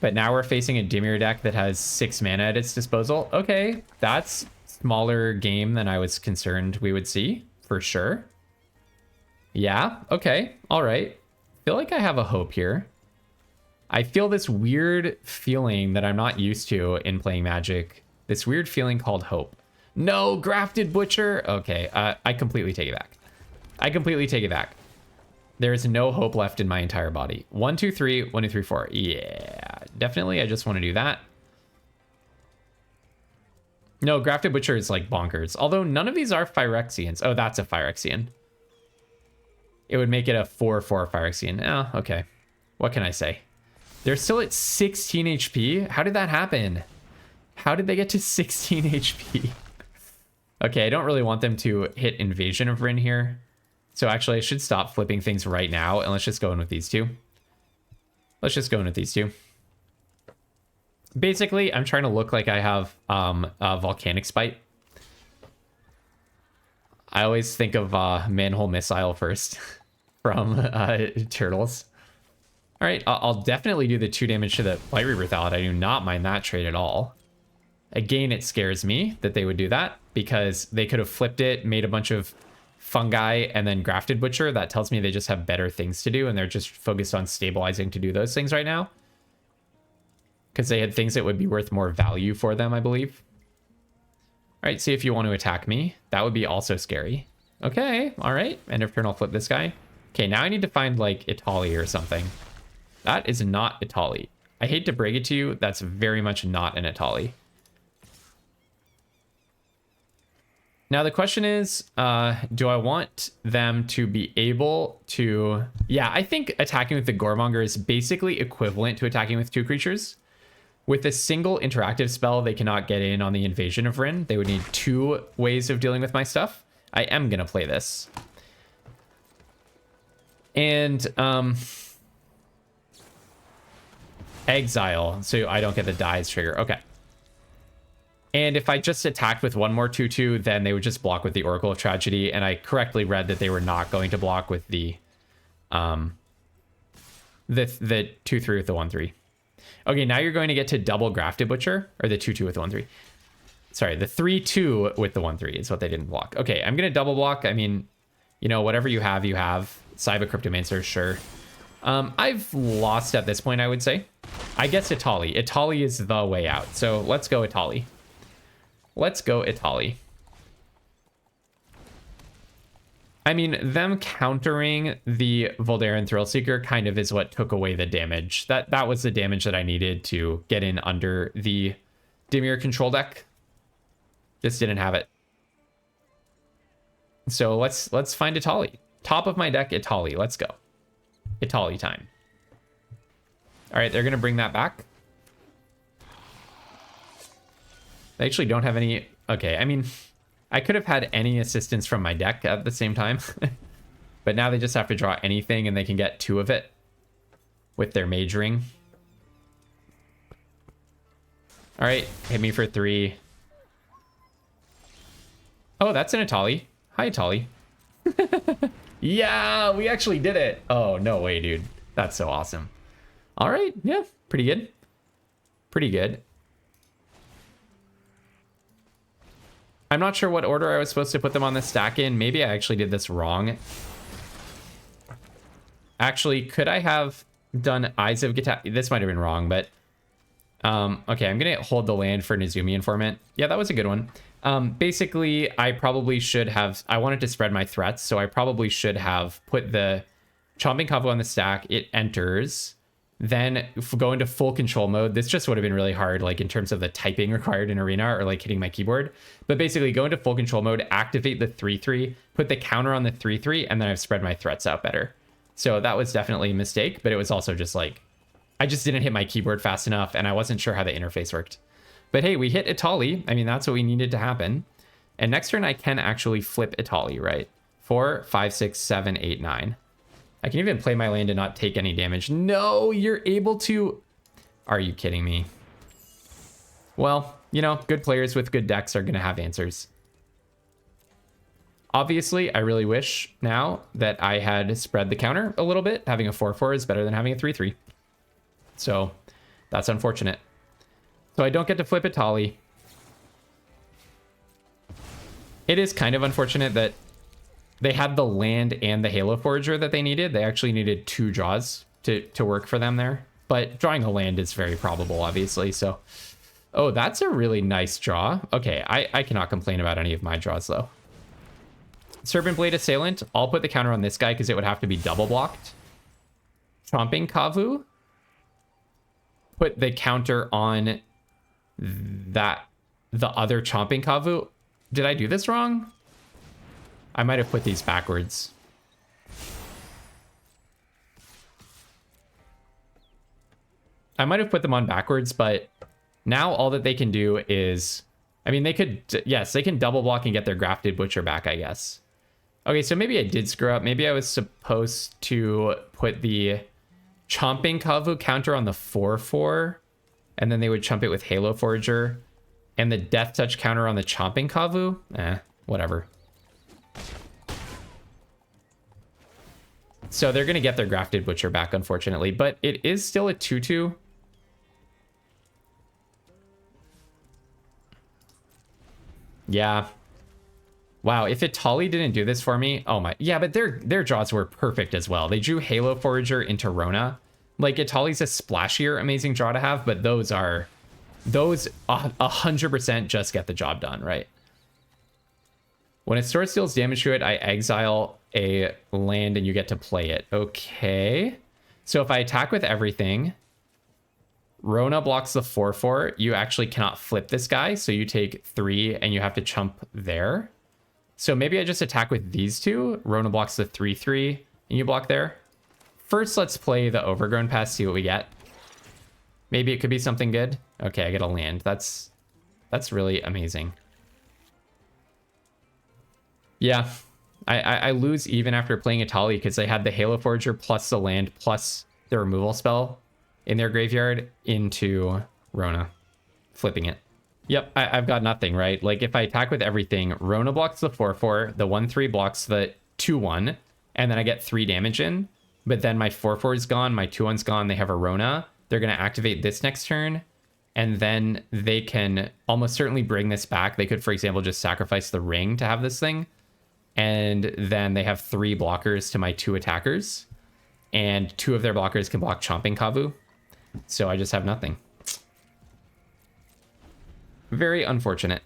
[SPEAKER 1] But now we're facing a Dimir deck that has 6 mana at its disposal. Okay, that's smaller game than I was concerned we would see, for sure. Yeah, okay, all right. I feel like I have a hope here. I feel this weird feeling that I'm not used to in playing Magic. This weird feeling called hope. No, Grafted Butcher. Okay, I completely take it back. I completely take it back. There is no hope left in my entire body. 1, 2, 3, 1, 2, 3, 4. Yeah, definitely. I just want to do that. No, Grafted Butcher is like bonkers. Although none of these are Phyrexians. Oh, that's a Phyrexian. It would make it a 4/4 Phyrexian. Oh, okay. What can I say? They're still at 16 HP. How did that happen? How did they get to 16 HP? Okay, I don't really want them to hit Invasion of Rin here. So actually, I should stop flipping things right now, and let's just go in with these two. Let's just go in with these two. Basically, I'm trying to look like I have a Volcanic Spite. I always think of Manhole Missile first from Turtles. All right, I'll definitely do the 2 damage to the Light Reaver Thallid. I do not mind that trade at all. Again, it scares me that they would do that because they could have flipped it, made a bunch of fungi, and then Grafted Butcher. That tells me they just have better things to do, and they're just focused on stabilizing to do those things right now. Because they had things that would be worth more value for them, I believe. All right, see if you want to attack me. That would be also scary. Okay, all right. End of turn, I'll flip this guy. Okay, now I need to find, like, Itali or something. That is not Itali. I hate to break it to you, that's very much not an Itali. Now the question is, do I want them to be able to... Yeah, I think attacking with the Goremonger is basically equivalent to attacking with 2 creatures. With a single interactive spell, they cannot get in on the Invasion of Rin. They would need 2 ways of dealing with my stuff. I am going to play this. And exile, so I don't get the dies trigger. Okay. And if I just attacked with 1 more 2/2, then they would just block with the Oracle of Tragedy. And I correctly read that they were not going to block with the 2/3 with the 1/3. Okay, now you're going to get to double grafted butcher, or the 2-2 with the 1-3. Sorry, the 3-2 with the 1-3 is what they didn't block. Okay, I'm going to double block. I mean, you know, whatever you have, you have. Cyber Cryptomancer, sure. I've lost at this point, I would say. I guess Itali. Itali is the way out. So let's go Itali. Let's go Itali. I mean, them countering the Voldaren Thrillseeker kind of is what took away the damage. That was the damage that I needed to get in under the Dimir control deck. Just didn't have it. So let's find Itali. Top of my deck, Itali. Let's go. Itali time. All right, they're going to bring that back. They actually don't have any... Okay, I mean... I could have had any assistance from my deck at the same time. But now they just have to draw anything and they can get 2 of it with their majoring. All right, hit me for 3. Oh, that's an Itali. Hi, Itali. Yeah, we actually did it. Oh, no way, dude. That's so awesome. All right, yeah, pretty good. Pretty good. I'm not sure what order I was supposed to put them on the stack in. Maybe I actually did this wrong. Actually, could I have done Eyes of Gata? This might have been wrong, but... okay, I'm going to hold the land for Nezumi Informant. Yeah, that was a good one. Basically, I probably should have... I wanted to spread my threats, so I probably should have put the Chomping Kavu on the stack. It enters... Then go into full control mode. This just would have been really hard, like in terms of the typing required in Arena or like hitting my keyboard. But basically go into full control mode, activate the 3-3, put the counter on the 3-3, and then I've spread my threats out better. So that was definitely a mistake, but it was also just like, I just didn't hit my keyboard fast enough and I wasn't sure how the interface worked. But hey, we hit Itali. I mean, that's what we needed to happen. And next turn I can actually flip Itali, right? 4, 5, 6, 7, 8, 9. I can even play my land and not take any damage. No, you're able to... Are you kidding me? Well, you know, good players with good decks are going to have answers. Obviously, I really wish now that I had spread the counter a little bit. Having a 4-4 is better than having a 3-3. So, that's unfortunate. So I don't get to flip Itali. It is kind of unfortunate that they had the land and the Halo Forager that they needed. They actually needed 2 draws to work for them there. But drawing a land is very probable, obviously. So, oh, that's a really nice draw. Okay, I cannot complain about any of my draws, though. Serpent Blade Assailant. I'll put the counter on this guy because it would have to be double blocked. Chomping Kavu. Put the counter on the other Chomping Kavu. Did I do this wrong? I might have put these backwards. I might have put them on backwards, but now all that they can do is... I mean, they could... Yes, they can double block and get their grafted butcher back, I guess. Okay, so maybe I did screw up. Maybe I was supposed to put the Chomping Kavu counter on the 4-4, and then they would chump it with Halo Forager, and the Death Touch counter on the Chomping Kavu. Whatever. So they're going to get their grafted butcher back, unfortunately, but it is still a 2-2. Yeah. Wow, if Itali didn't do this for me, oh my... Yeah, but their draws were perfect as well. They drew Halo Forager into Rona. Like, Itali's a splashier amazing draw to have, but those 100% just get the job done, right? When a sword deals damage to it, I exile a land and you get to play it. Okay. So if I attack with everything, Rona blocks the 4-4. You actually cannot flip this guy, so you take 3 and you have to chump there. So maybe I just attack with these two. Rona blocks the 3-3 and you block there. First, let's play the Overgrown Pass, see what we get. Maybe it could be something good. Okay, I get a land. That's really amazing. Yeah, I lose even after playing Itali because they had the Halo Forager plus the land plus the removal spell in their graveyard into Rona, flipping it. Yep, I've got nothing, right? Like, if I attack with everything, Rona blocks the 4-4, the 1-3 blocks the 2-1, and then I get 3 damage in. But then my 4-4 is gone, my 2-1's gone, they have a Rona. they're going to activate this next turn, and then they can almost certainly bring this back. They could, for example, just sacrifice the ring to have this thing, and then they have 3 blockers to my 2 attackers, and 2 of their blockers can block Chomping Kavu. So I just have nothing. Very unfortunate.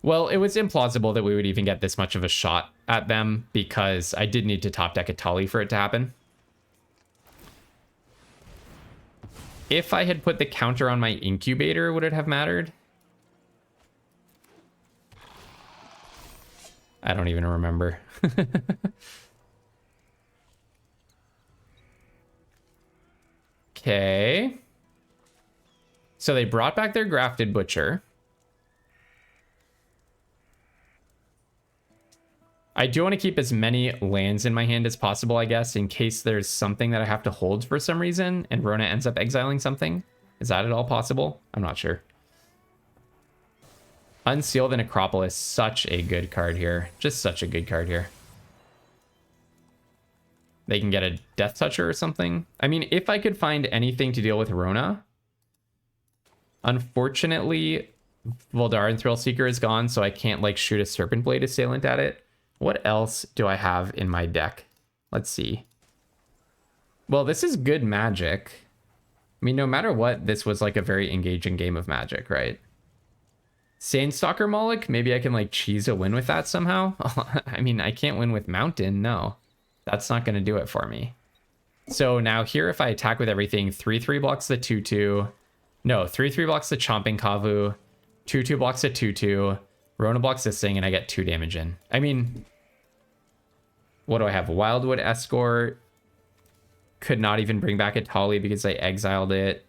[SPEAKER 1] Well, it was implausible that we would even get this much of a shot at them because I did need to top deck a Tali for it to happen. If I had put the counter on my incubator, would it have mattered? I don't even remember. Okay. So they brought back their Grafted Butcher. I do want to keep as many lands in my hand as possible, I guess, in case there's something that I have to hold for some reason and Rona ends up exiling something. Is that at all possible? I'm not sure. Unsealed and Acropolis, such a good card here. Just such a good card here. They can get a Death Toucher or something. I mean, if I could find anything to deal with Rona. Unfortunately, Voldaren Thrillseeker is gone, so I can't like shoot a Serpent Blade Assailant at it. What else do I have in my deck? Let's see. Well, this is good Magic. I mean, no matter what, this was like a very engaging game of Magic, right? Sandstalker Moloch, maybe I can like cheese a win with that somehow. I mean, I can't win with Mountain, no. That's not going to do it for me. So now here, if I attack with everything, 3/3 blocks the 2/2. No, 3/3 blocks the Chomping Kavu. 2/2 blocks the 2/2. Rona blocks this thing, and I get 2 damage in. I mean, what do I have? Wildwood Escort. Could not even bring back a Tali because I exiled it.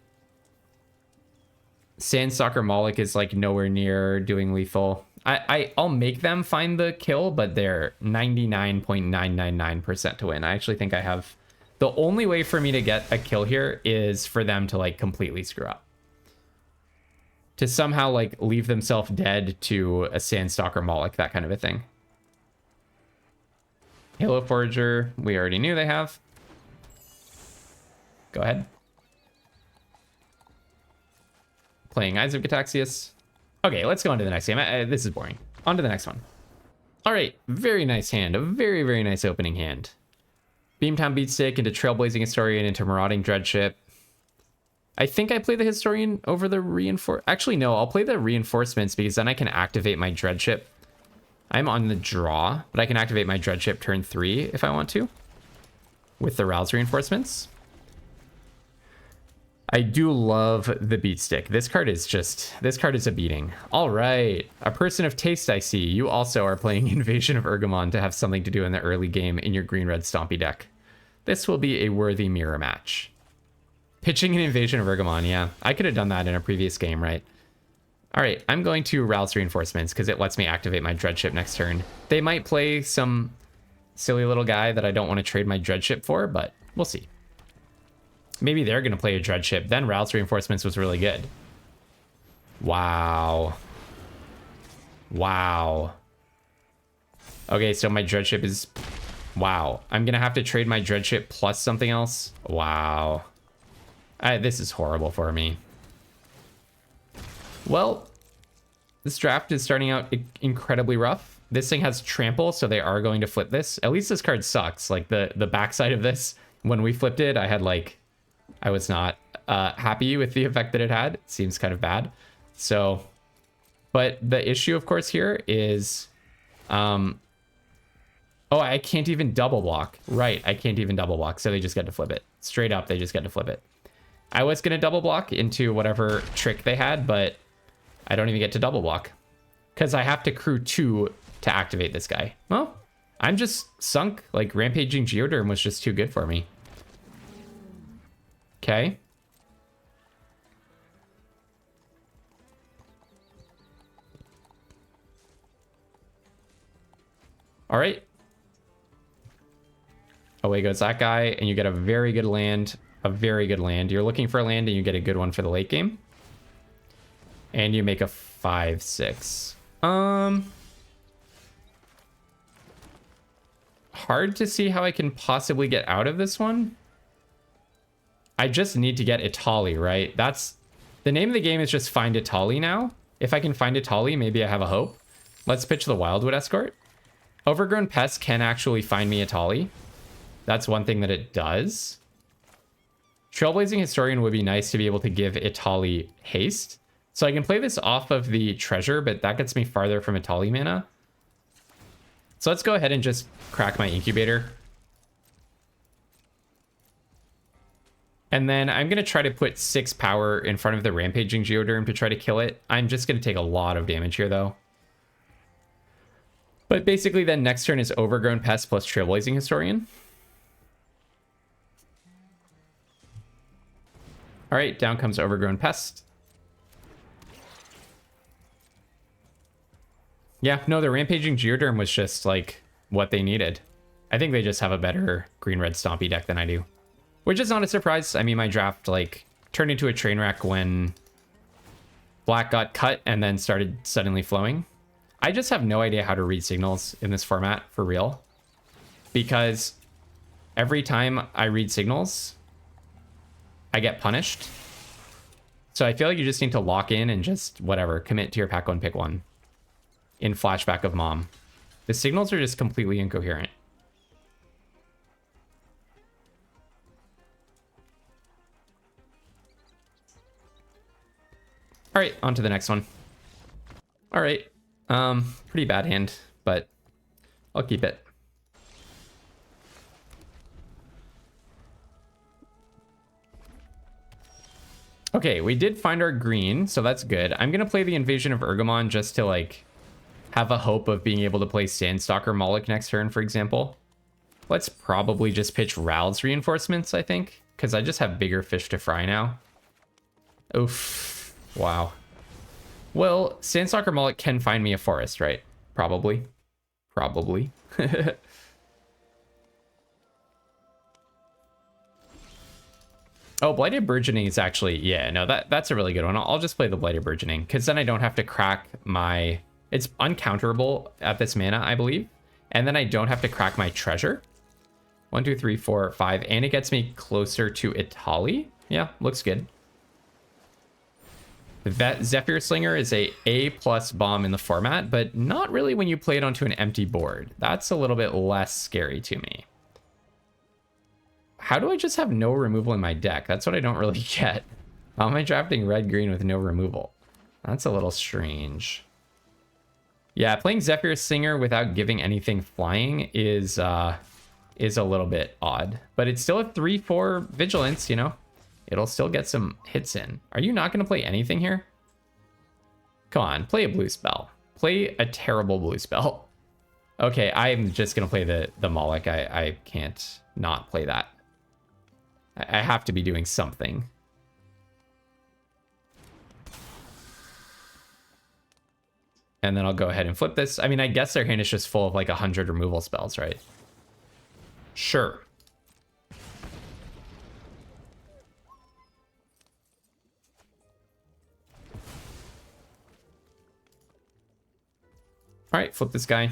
[SPEAKER 1] Sandstalker Moloch is like nowhere near doing lethal. I'll make them find the kill, but they're 99.999% to win. I actually think I have... The only way for me to get a kill here is for them to like completely screw up. To somehow like leave themselves dead to a Sandstalker Moloch, that kind of a thing. Halo Forager, we already knew they have. Go ahead. Playing Eyes of Gataxius. Okay, let's go on to the next game. This is boring. On to the next one. All right, very nice hand. A very, very nice opening hand. Beamtown Beatstick into Trailblazing Historian into Marauding Dreadship. I think I play the Historian over the Reinforce... Actually, no, I'll play the Reinforcements because then I can activate my Dreadship. I'm on the draw, but I can activate my Dreadship turn 3 if I want to. With the Rouse Reinforcements. I do love the Beatstick. This card is just... This card is a beating. All right. A person of taste, I see. You also are playing Invasion of Urgamon to have something to do in the early game in your green-red Stompy deck. This will be a worthy mirror match. Pitching an Invasion of Urgamon, yeah. I could have done that in a previous game, right? All right, I'm going to Rouse Reinforcements because it lets me activate my Dreadship next turn. They might play some silly little guy that I don't want to trade my Dreadship for, but we'll see. Maybe they're going to play a Dreadship. Then Rouse Reinforcements was really good. Wow. Wow. Okay, so my Dreadship is... Wow. I'm going to have to trade my Dreadship plus something else. Wow. This is horrible for me. Well, this draft is starting out incredibly rough. This thing has trample, so they are going to flip this. At least this card sucks. Like the backside of this, when we flipped it, I had like... I was not happy with the effect that it had. It seems kind of bad. So, but the issue, of course, here is... oh, I can't even double block. Right, I can't even double block, so they just get to flip it. Straight up, they just get to flip it. I was going to double block into whatever trick they had, but I don't even get to double block. Because I have to crew 2 to activate this guy. Well, I'm just sunk. Like, Rampaging Geoderm was just too good for me. Okay. All right. Away goes that guy, and you get a very good land. A very good land. You're looking for a land, and you get a good one for the late game. And you make a 5/6. hard to see how I can possibly get out of this one. I just need to get Italy, right? That's the name of the game, is just find Italy now. If I can find Italy, maybe I have a hope. Let's pitch the Wildwood Escort. Overgrown Pest can actually find me Italy. That's one thing that it does. Trailblazing Historian would be nice to be able to give Italy haste. So I can play this off of the treasure, but that gets me farther from Italy mana. So let's go ahead and just crack my incubator. And then I'm going to try to put 6 power in front of the Rampaging Geoderm to try to kill it. I'm just going to take a lot of damage here, though. But basically, then next turn is Overgrown Pest plus Trailblazing Historian. All right, down comes Overgrown Pest. Yeah, no, the Rampaging Geoderm was just like what they needed. I think they just have a better green-red Stompy deck than I do. Which is not a surprise. I mean, my draft like turned into a train wreck when black got cut and then started suddenly flowing. I just have no idea how to read signals in this format for real. Because every time I read signals, I get punished. So I feel like you just need to lock in and just whatever, commit to your pack one, pick one. In Flashback of MoM. The signals are just completely incoherent. All right, on to the next one. All right, pretty bad hand, but I'll keep it. Okay, we did find our green, so that's good. I'm gonna play the Invasion of Urgamon just to like have a hope of being able to play Sandstalker Moloch next turn, for example. Let's probably just pitch Ral's Reinforcements, I think, because I just have bigger fish to fry now. Oof. Wow. Well, Sandstalker Moloch can find me a forest, right? Probably. Probably. Oh, Blighted Burgeoning is actually... Yeah, no, that's a really good one. I'll just play the Blighted Burgeoning, because then I don't have to crack my... It's uncounterable at this mana, I believe. And then I don't have to crack my treasure. 1, 2, 3, 4, 5. And it gets me closer to Italy. Yeah, looks good. That Zephyr Slinger is a A+ bomb in the format, but not really when you play it onto an empty board. That's a little bit less scary to me. How do I just have no removal in my deck? That's what I don't really get. How am I drafting red-green with no removal? That's a little strange. Yeah, playing Zephyr Slinger without giving anything flying is a little bit odd. But it's still a 3/4 vigilance, you know? It'll still get some hits in. Are you not going to play anything here? Come on, play a blue spell. Play a terrible blue spell. Okay, I'm just going to play the Moloch. I can't not play that. I have to be doing something. And then I'll go ahead and flip this. I mean, I guess their hand is just full of like 100 removal spells, right? Sure. All right, flip this guy.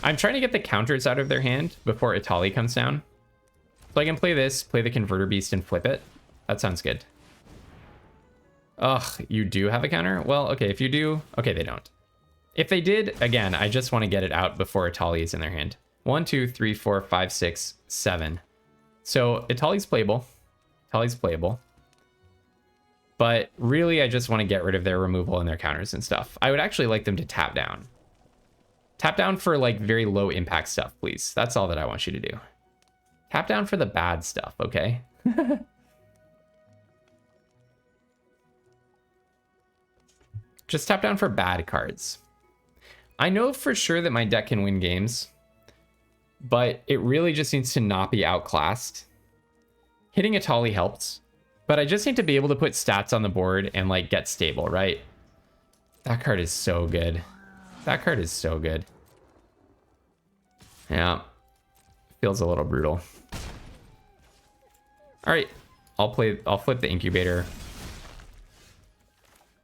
[SPEAKER 1] I'm trying to get the counters out of their hand before Italy comes down. So I can play this, play the Converter Beast, and flip it. That sounds good. Ugh, you do have a counter? Well, okay, if you do... Okay, they don't. If they did, again, I just want to get it out before Italy is in their hand. 1, 2, 3, 4, 5, 6, 7. So Italy's playable. Italy's playable. But really, I just want to get rid of their removal and their counters and stuff. I would actually like them to tap down. Tap down for like very low impact stuff, please. That's all that I want you to do. Tap down for the bad stuff, okay? Just tap down for bad cards. I know for sure that my deck can win games, but it really just needs to not be outclassed. Hitting Italy helps. But I just need to be able to put stats on the board and like get stable, right? That card is so good. That card is so good. Yeah. Feels a little brutal. All right. I'll flip the Incubator.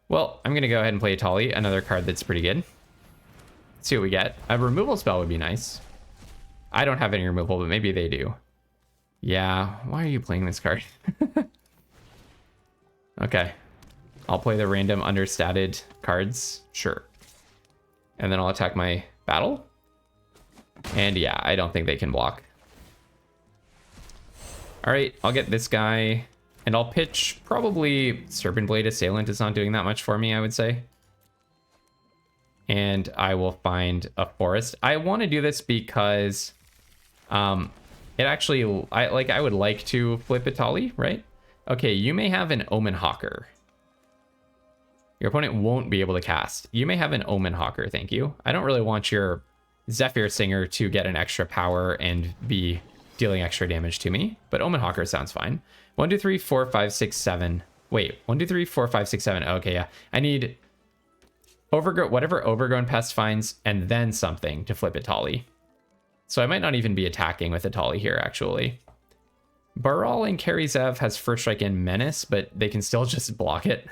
[SPEAKER 1] Well, I'm going to go ahead and play Italy, another card that's pretty good. Let's see what we get. A removal spell would be nice. I don't have any removal, but maybe they do. Yeah, why are you playing this card? Okay. I'll play the random understated cards. Sure. And then I'll attack my battle. And yeah, I don't think they can block. All right, I'll get this guy. And I'll pitch probably Serpent Blade Assailant is not doing that much for me, I would say. And I will find a forest. I want to do this because it actually, I would like to flip Itali, right? Okay, you may have an Omen Hawker. Your opponent won't be able to cast. You may have an Omen Hawker, thank you. I don't really want your Zephyr Singer to get an extra power and be dealing extra damage to me, but Omen Hawker sounds fine. 1, 2, 3, 4, 5, 6, 7. Wait, 1, 2, 3, 4, 5, 6, 7. Okay, yeah. I need whatever Overgrown Pest finds, and then something to flip Itali. So I might not even be attacking with Itali here, actually. Baral and Karizev has First Strike and Menace, but they can still just block it.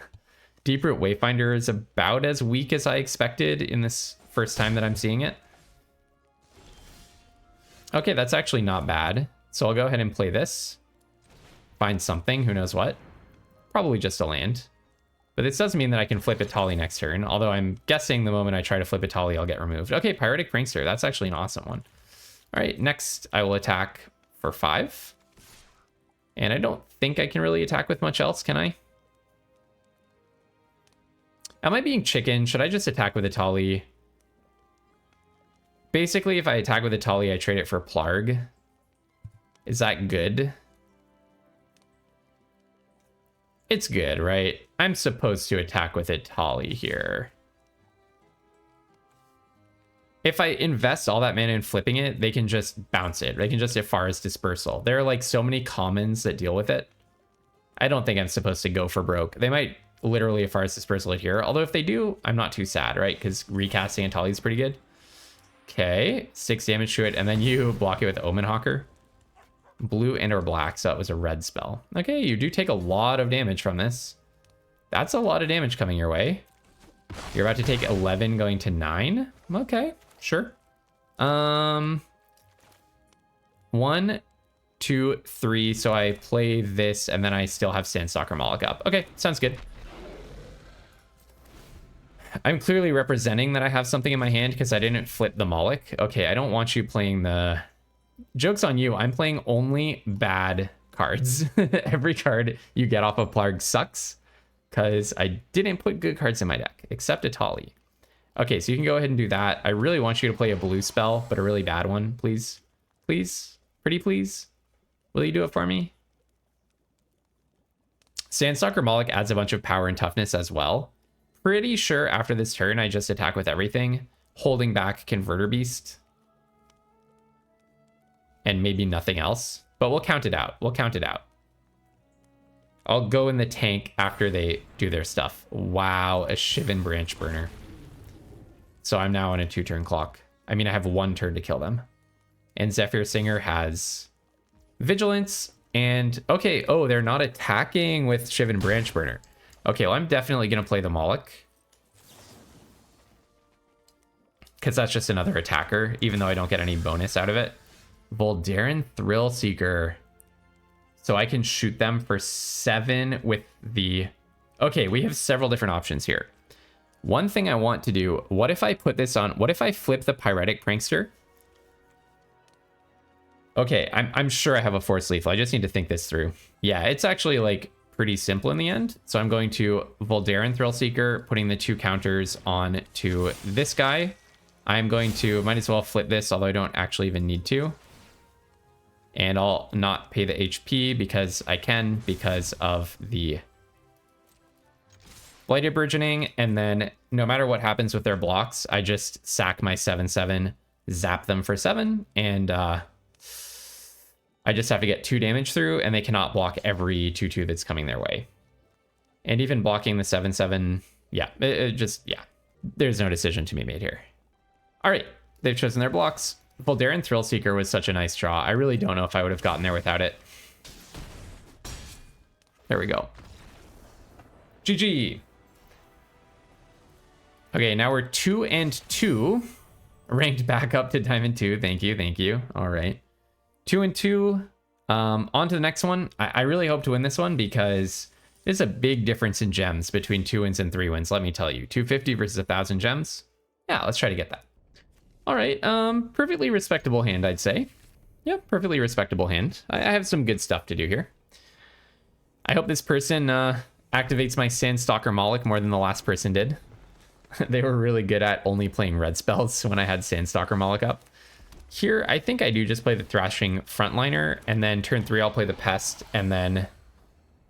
[SPEAKER 1] Deeproot Wayfinder is about as weak as I expected in this first time that I'm seeing it. Okay, that's actually not bad. So I'll go ahead and play this. Find something, who knows what. Probably just a land. But this does mean that I can flip Itali next turn, although I'm guessing the moment I try to flip Itali, I'll get removed. Okay, Pyretic Prankster, that's actually an awesome one. All right, next I will attack for 5. And I don't think I can really attack with much else, can I? Am I being chicken? Should I just attack with Itali? Basically, if I attack with Itali, I trade it for Plarg. Is that good? It's good, right? I'm supposed to attack with Itali here. If I invest all that mana in flipping it, they can just bounce it. They can just Ifara's Dispersal. There are like so many commons that deal with it. I don't think I'm supposed to go for broke. They might literally Ifara's Dispersal it here. Although if they do, I'm not too sad, right? Because recasting Itali is pretty good. Okay, 6 damage to it, and then you block it with Omen Hawker. Blue and or black, so it was a red spell. Okay, you do take a lot of damage from this. That's a lot of damage coming your way. You're about to take 11 going to 9. Okay, sure. 1, 2, 3. So I play this, and then I still have Sandstalker Moloch up. Okay, sounds good. I'm clearly representing that I have something in my hand because I didn't flip the Moloch. Okay, I don't want you playing the... Joke's on you. I'm playing only bad cards. Every card you get off of Plarg sucks because I didn't put good cards in my deck, except Itali. Okay, so you can go ahead and do that. I really want you to play a blue spell, but a really bad one, please. Please? Pretty please? Will you do it for me? Sandstalker Moloch adds a bunch of power and toughness as well. Pretty sure after this turn, I just attack with everything, holding back Converter Beast. And maybe nothing else, but we'll count it out. We'll count it out. I'll go in the tank after they do their stuff. Wow, a Shivan Branch Burner. So I'm now on a 2-turn clock. I mean, I have 1 turn to kill them. And Zephyr Singer has Vigilance and... Okay, oh, they're not attacking with Shivan Branch Burner. Okay, well, I'm definitely going to play the Moloch. Because that's just another attacker, even though I don't get any bonus out of it. Voldaren Thrillseeker. So I can shoot them for 7 with the... Okay, we have several different options here. One thing I want to do, what if I put this on... What if I flip the Pyretic Prankster? Okay, I'm sure I have a Force Lethal. I just need to think this through. Yeah, it's actually like pretty simple in the end. So I'm going to Voldaren Thrillseeker, putting the 2 counters on to this guy. I'm going to... Might as well flip this, although I don't actually even need to. And I'll not pay the HP because I can, because of the Blighted Burgeoning. And then no matter what happens with their blocks, I just sack my 7/7, zap them for 7, and I just have to get 2 damage through, and they cannot block every 2/2 that's coming their way. And even blocking the 7/7, yeah, yeah, there's no decision to be made here. All right, they've chosen their blocks. Voldaren Thrillseeker was such a nice draw. I really don't know if I would have gotten there without it. There we go. GG. Okay, now we're 2 and 2. Ranked back up to Diamond 2. Thank you, thank you. All right. 2 and 2. On to the next one. I really hope to win this one because there's a big difference in gems between 2 wins and 3 wins, let me tell you. 250 versus 1,000 gems. Yeah, let's try to get that. All right, perfectly respectable hand, I'd say. Yep, perfectly respectable hand. I have some good stuff to do here. I hope this person activates my Sandstalker Moloch more than the last person did. They were really good at only playing red spells when I had Sandstalker Moloch up. Here, I think I do just play the Thrashing Frontliner, and then turn 3 I'll play the Pest, and then...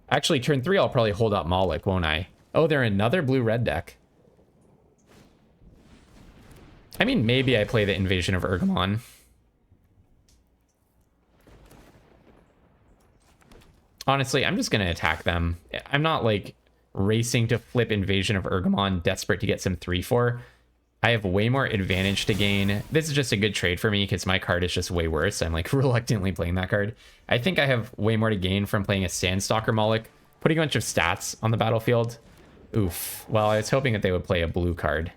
[SPEAKER 1] Actually, turn 3 I'll probably hold up Moloch, won't I? Oh, they're another blue-red deck. I mean, maybe I play the Invasion of Urgamon. Honestly, I'm just going to attack them. I'm not, like, racing to flip Invasion of Urgamon, desperate to get some 3-4. I have way more advantage to gain. This is just a good trade for me because my card is just way worse. I'm, like, reluctantly playing that card. I think I have way more to gain from playing a Sandstalker Moloch, putting a bunch of stats on the battlefield. Oof. Well, I was hoping that they would play a blue card.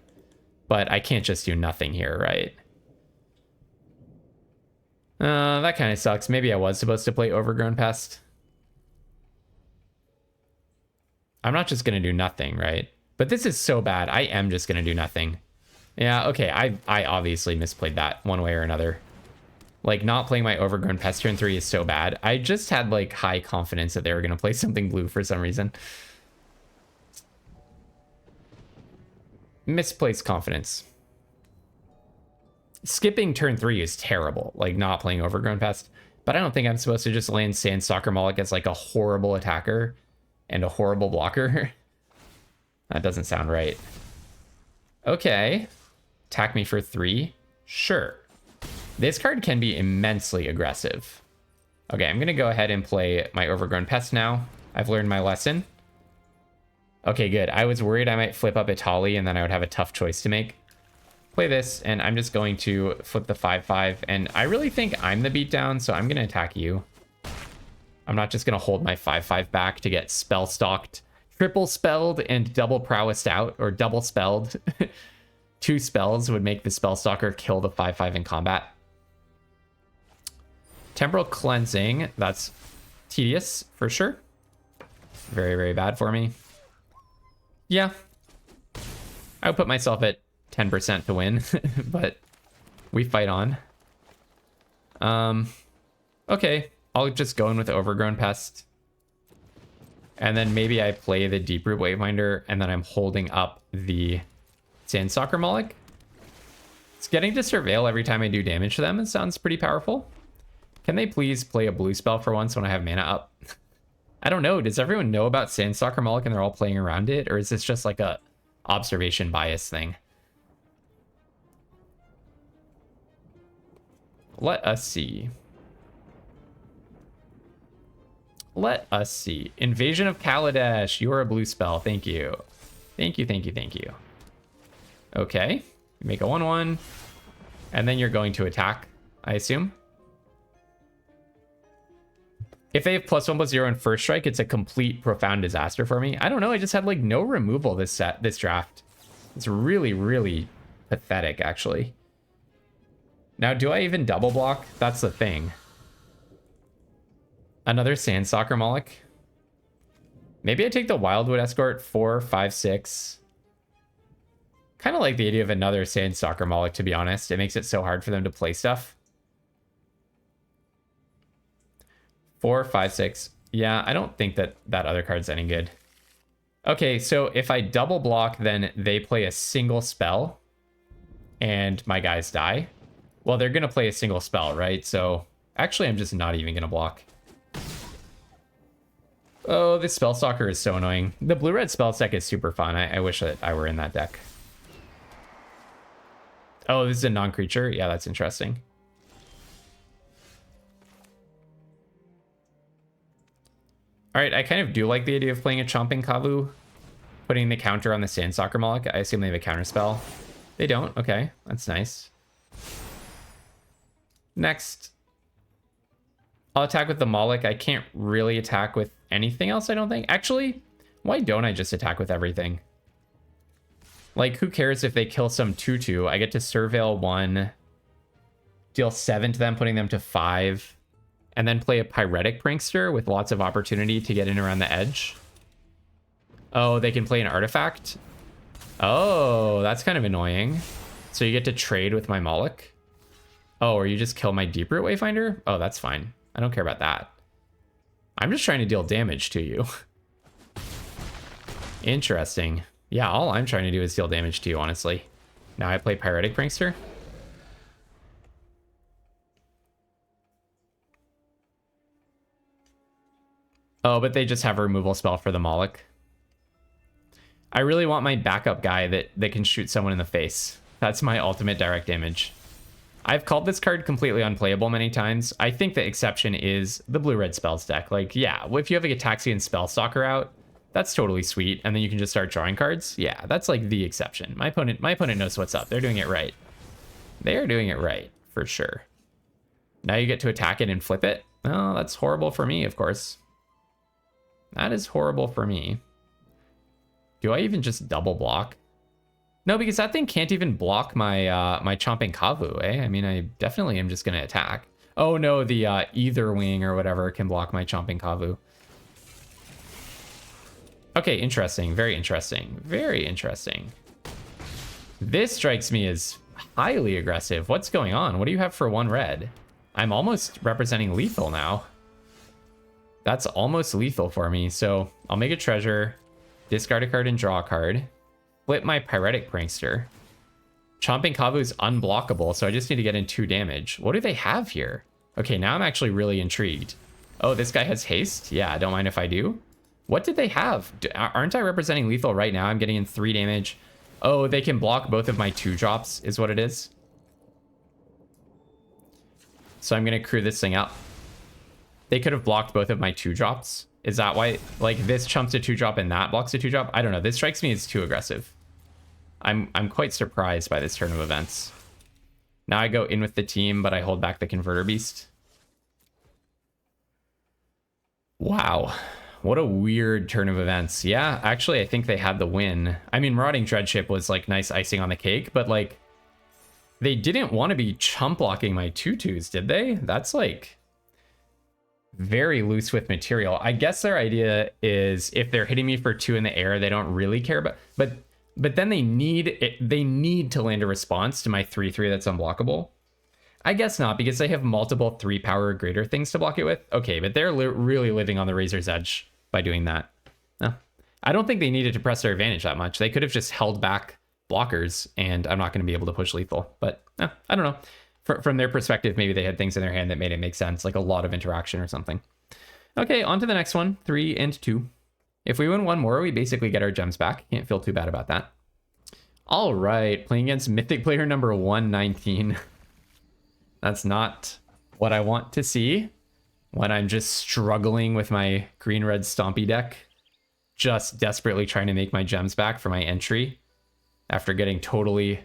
[SPEAKER 1] But I can't just do nothing here, right? That kind of sucks. Maybe I was supposed to play Overgrown Pest. I'm not just going to do nothing, right? But this is so bad. I am just going to do nothing. Yeah, okay. I obviously misplayed that one way or another. Like, not playing my Overgrown Pest turn 3 is so bad. I just had, like, high confidence that they were going to play something blue for some reason. Misplaced confidence. Skipping turn 3 is terrible, like not playing Overgrown Pest, but I don't think I'm supposed to just land Sandstalker Moloch as like a horrible attacker and a horrible blocker. That doesn't sound right. Okay. Attack me for 3. Sure. This card can be immensely aggressive. Okay, I'm going to go ahead and play my Overgrown Pest now. I've learned my lesson. Okay, good. I was worried I might flip up Itali and then I would have a tough choice to make. Play this, and I'm just going to flip the 5-5, and I really think I'm the beatdown, so I'm going to attack you. I'm not just going to hold my 5-5 back to get spell stalked, triple spelled, and double prowessed out, or double spelled. 2 spells would make the spell stalker kill the 5-5 in combat. Temporal Cleansing, that's tedious for sure. Very, very bad for me. Yeah, I would put myself at 10% to win, but we fight on. Okay, I'll just go in with Overgrown Pest. And then maybe I play the Deeproot Waveminder, and then I'm holding up the Sandstalker Moloch. It's getting to Surveil every time I do damage to them. It sounds pretty powerful. Can they please play a blue spell for once when I have mana up? I don't know. Does everyone know about Sandstalker Moloch and they're all playing around it? Or is this just like a observation bias thing? Let us see. Let us see. Invasion of Kaladesh. You're a blue spell. Thank you. Thank you, thank you, thank you. Okay. You make a 1-1. And then you're going to attack, I assume. If they have +1/+0 in first strike, it's a complete profound disaster for me. I don't know. I just had like no removal this draft. It's really, really pathetic, actually. Now, do I even double block? That's the thing. Another Sandstalker Moloch. Maybe I take the Wildwood Escort 4, 5, 6. Kind of like the idea of another Sandstalker Moloch, to be honest. It makes it so hard for them to play stuff. 4, 5, 6. Yeah, I don't think that other card's any good. Okay, so if I double block, then they play a single spell and my guys die. Well, they're going to play a single spell, right? So actually, I'm just not even going to block. Oh, this Spellstalker is so annoying. The blue-red spell deck is super fun. I wish that I were in that deck. Oh, this is a non-creature? Yeah, that's interesting. All right, I kind of do like the idea of playing a Chomping Kavu, putting the counter on the Sandstalker Moloch. I assume they have a counter spell. They don't. Okay, that's nice. Next, I'll attack with the Moloch. I can't really attack with anything else, I don't think. Actually, why don't I just attack with everything? Like, who cares if they kill some 2/2? I get to surveil 1, deal 7 to them, putting them to 5, and then play a Pyretic Prankster with lots of opportunity to get in around the edge. Oh, they can play an artifact? Oh, that's kind of annoying. So you get to trade with my Moloch? Oh, or you just kill my Deep Root Wayfinder? Oh, that's fine. I don't care about that. I'm just trying to deal damage to you. Interesting. Yeah, all I'm trying to do is deal damage to you, honestly. Now I play Pyretic Prankster. Oh, but they just have a removal spell for the Moloch. I really want my backup guy that can shoot someone in the face. That's my ultimate direct damage. I've called this card completely unplayable many times. I think the exception is the blue-red spells deck. Like, yeah, if you have a Gataxian Spellstalker out, that's totally sweet, and then you can just start drawing cards. Yeah, that's like the exception. My opponent knows what's up. They're doing it right. They are doing it right, for sure. Now you get to attack it and flip it. Oh, that's horrible for me, of course. That is horrible for me. Do I even just double block? No, because that thing can't even block my my Chomping Kavu, eh? I mean, I definitely am just going to attack. Oh no, the Ether Wing or whatever can block my Chomping Kavu. Okay, interesting. Very interesting. Very interesting. This strikes me as highly aggressive. What's going on? What do you have for 1 red? I'm almost representing lethal now. That's almost lethal for me. So I'll make a treasure, discard a card and draw a card, flip my Pyretic Prankster. Chomping Kavu is unblockable, so I just need to get in 2 damage. What do they have here? Okay, now I'm actually really intrigued. Oh, this guy has haste? Yeah, I don't mind if I do. What did they have? Aren't I representing lethal right now? I'm getting in 3 damage. Oh, they can block both of my 2-drops is what it is. So I'm going to crew this thing up. They could have blocked both of my 2-drops. Is that why? Like, this chumps a 2-drop and that blocks a 2-drop? I don't know. This strikes me as too aggressive. I'm quite surprised by this turn of events. Now I go in with the team, but I hold back the Converter Beast. Wow. What a weird turn of events. Yeah, actually, I think they had the win. I mean, Marauding Dreadship was, like, nice icing on the cake, but, like, they didn't want to be chump blocking my 2/2s, did they? That's, like, very loose with material. I guess their idea is if they're hitting me for 2 in the air, they don't really care about... But then they need to land a response to my 3/3 that's unblockable. I guess not, because they have multiple 3 power or greater things to block it with. Okay, but they're really living on the razor's edge by doing that. No, I don't think they needed to press their advantage that much. They could have just held back blockers, and I'm not going to be able to push lethal. But I don't know. From their perspective, maybe they had things in their hand that made it make sense, like a lot of interaction or something. Okay, on to the next one, 3 and 2. If we win 1 more, we basically get our gems back. Can't feel too bad about that. All right, playing against Mythic player number 119. That's not what I want to see when I'm just struggling with my green-red Stompy deck. Just desperately trying to make my gems back for my entry after getting totally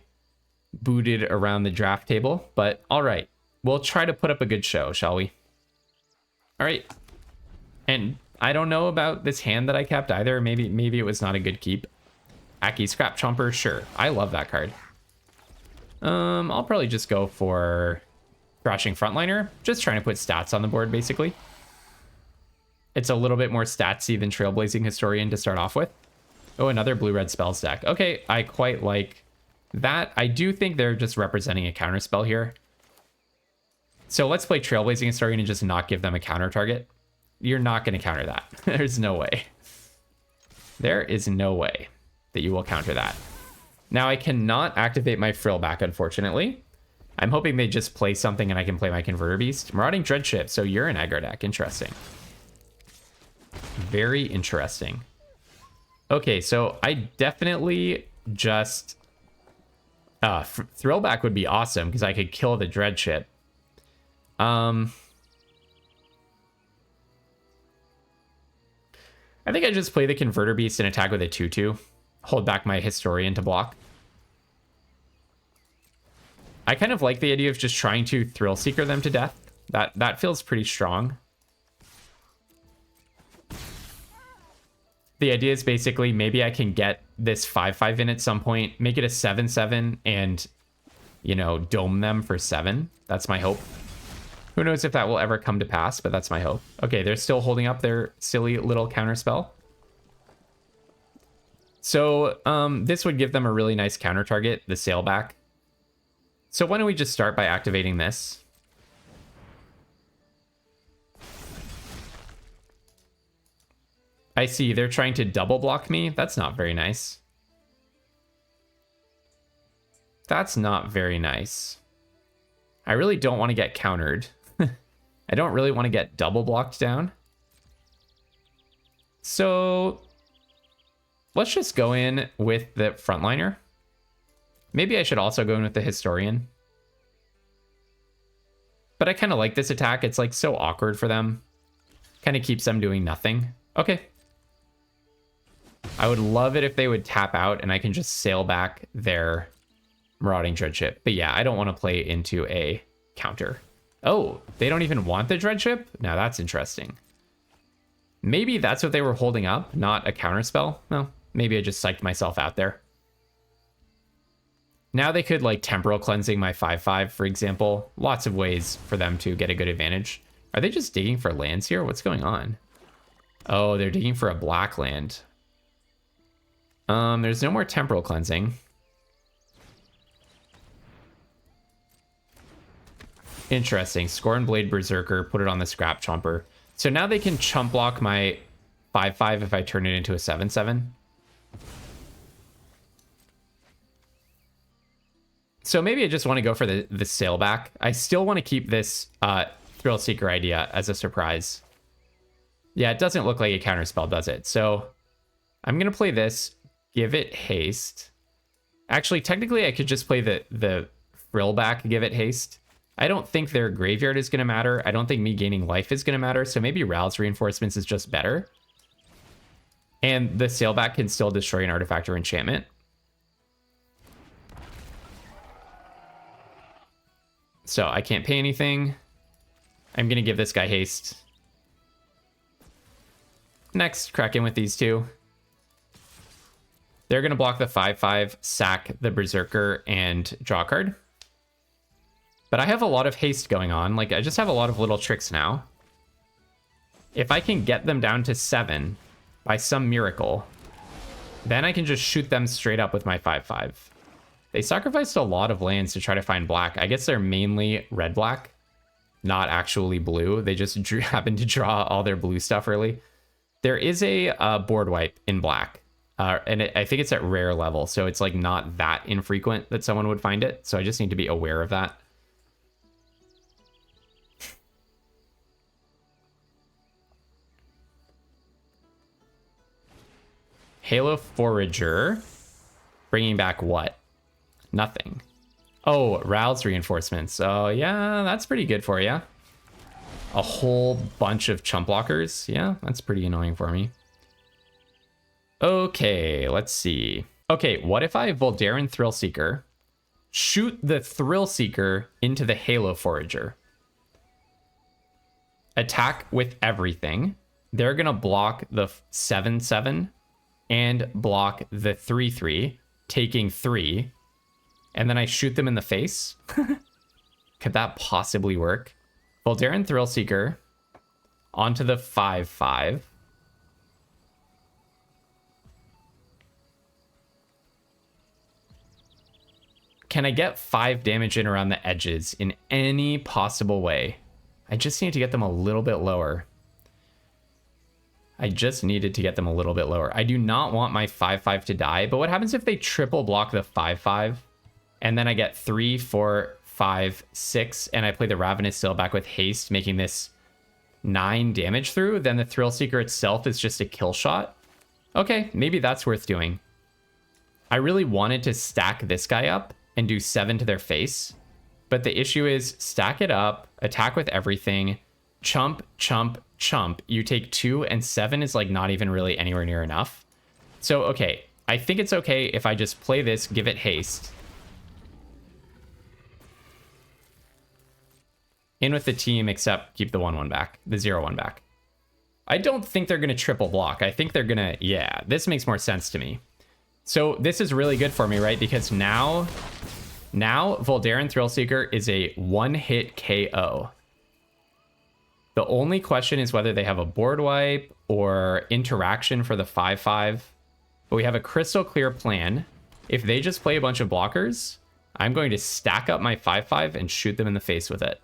[SPEAKER 1] booted around the draft table. But all right, we'll try to put up a good show, shall we? All right. And I don't know about this hand that I kept either. Maybe it was not a good keep. Aki Scrap Chomper, sure. I love that card. I'll probably just go for Thrashing Frontliner. Just trying to put stats on the board, basically. It's a little bit more statsy than Trailblazing Historian to start off with. Oh, another blue-red spells deck. Okay, I quite like that. I do think they're just representing a counter spell here. So let's play Trailblazing Historian and just not give them a counter target. You're not going to counter that. There's no way. There is no way that you will counter that. Now I cannot activate my Frillback, unfortunately. I'm hoping they just play something and I can play my Converter Beast. Marauding Dreadship, so you're an aggro deck. Interesting. Very interesting. Okay, so I definitely just... Thrillback would be awesome because I could kill the Dreadship. I think I just play the Converter Beast and attack with a 2/2. Hold back my Historian to block. I kind of like the idea of just trying to Thrillseeker them to death. That feels pretty strong. The idea is basically maybe I can get this 5/5 in at some point, make it a 7/7, and, you know, dome them for 7. That's my hope. Who knows if that will ever come to pass, but that's my hope. Okay, they're still holding up their silly little counterspell. So this would give them a really nice counter target, the sailback. So why don't we just start by activating this? I see they're trying to double block me. That's not very nice. That's not very nice. I really don't want to get countered. I don't really want to get double blocked down. So let's just go in with the frontliner. Maybe I should also go in with the historian. But I kind of like this attack. It's like so awkward for them. Kind of keeps them doing nothing. Okay. I would love it if they would tap out and I can just sail back their marauding dreadship. But yeah, I don't want to play into a counter. Oh, they don't even want the dreadship? Now that's interesting. Maybe that's what they were holding up, not a counter spell. No, maybe I just psyched myself out there. Now they could like temporal cleansing my 5/5, for example. Lots of ways for them to get a good advantage. Are they just digging for lands here? What's going on? Oh, they're digging for a black land. There's no more temporal cleansing. Interesting. Scorn Blade Berserker, put it on the Scrap Chomper. So now they can chump block my 5/5 if I turn it into a 7/7. So maybe I just want to go for the sailback. I still want to keep this Thrillseeker idea as a surprise. Yeah, it doesn't look like a counterspell, does it? So I'm going to play this, give it haste. Actually, technically, I could just play the Frillback, give it haste. I don't think their graveyard is going to matter. I don't think me gaining life is going to matter. So maybe Ral's Reinforcements is just better. And the sailback can still destroy an artifact or enchantment. So I can't pay anything. I'm going to give this guy haste. Next, crack in with these two. They're going to block the 5/5, sack the Berserker, and draw a card. But I have a lot of haste going on. Like, I just have a lot of little tricks now. If I can get them down to 7 by some miracle, then I can just shoot them straight up with my 5/5. They sacrificed a lot of lands to try to find black. I guess they're mainly red-black, not actually blue. They just happened to draw all their blue stuff early. There is a board wipe in black, and I think it's at rare level, so it's like not that infrequent that someone would find it. So I just need to be aware of that. Halo Forager, bringing back what? Nothing. Oh, Ral's Reinforcements. Oh, yeah, that's pretty good for you. A whole bunch of chump blockers. Yeah, that's pretty annoying for me. Okay, let's see. Okay, what if I Voldaren Thrillseeker, shoot the Thrillseeker into the Halo Forager, attack with everything. They're going to block the 7/7 and block the 3/3, taking 3. And then I shoot them in the face. Could that possibly work? Voldaren Thrillseeker onto the 5/5. Can I get 5 damage in around the edges in any possible way? I just need to get them a little bit lower. I just needed to get them a little bit lower. I do not want my 5/5 to die, but what happens if they triple block the 5/5 and then I get 3, 4, 5, 6, and I play the Ravenous Sailback with haste, making this 9 damage through? Then the Thrillseeker itself is just a kill shot. Okay, maybe that's worth doing. I really wanted to stack this guy up and do 7 to their face, but the issue is stack it up, attack with everything, chump, chump, chump. You take 2 and 7 is like not even really anywhere near enough. So, okay, I think it's okay if I just play this, give it haste. In with the team, except keep the 1/1 back, the 0/1 back. I don't think they're going to triple block. I think they're going to, yeah, this makes more sense to me. So this is really good for me, right? Because now Voldaren Thrillseeker is a one-hit KO. The only question is whether they have a board wipe or interaction for the 5/5. But we have a crystal clear plan. If they just play a bunch of blockers, I'm going to stack up my 5/5 and shoot them in the face with it.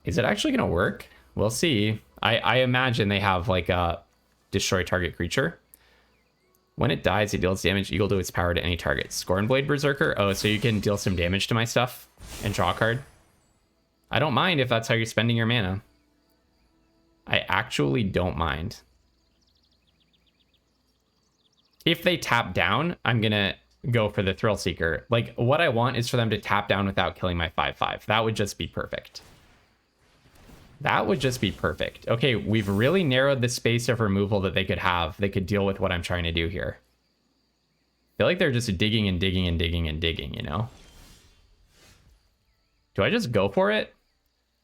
[SPEAKER 1] Is it actually going to work? We'll see. I imagine they have like a destroy target creature. When it dies, it deals damage equal to its power to any target. Scornblade Berserker? Oh, so you can deal some damage to my stuff and draw a card? I don't mind if that's how you're spending your mana. I actually don't mind. If they tap down, I'm going to go for the Thrillseeker. Like, what I want is for them to tap down without killing my 5/5. That would just be perfect. That would just be perfect. Okay, we've really narrowed the space of removal that they could have. They could deal with what I'm trying to do here. I feel like they're just digging and digging and digging and digging, you know? Do I just go for it?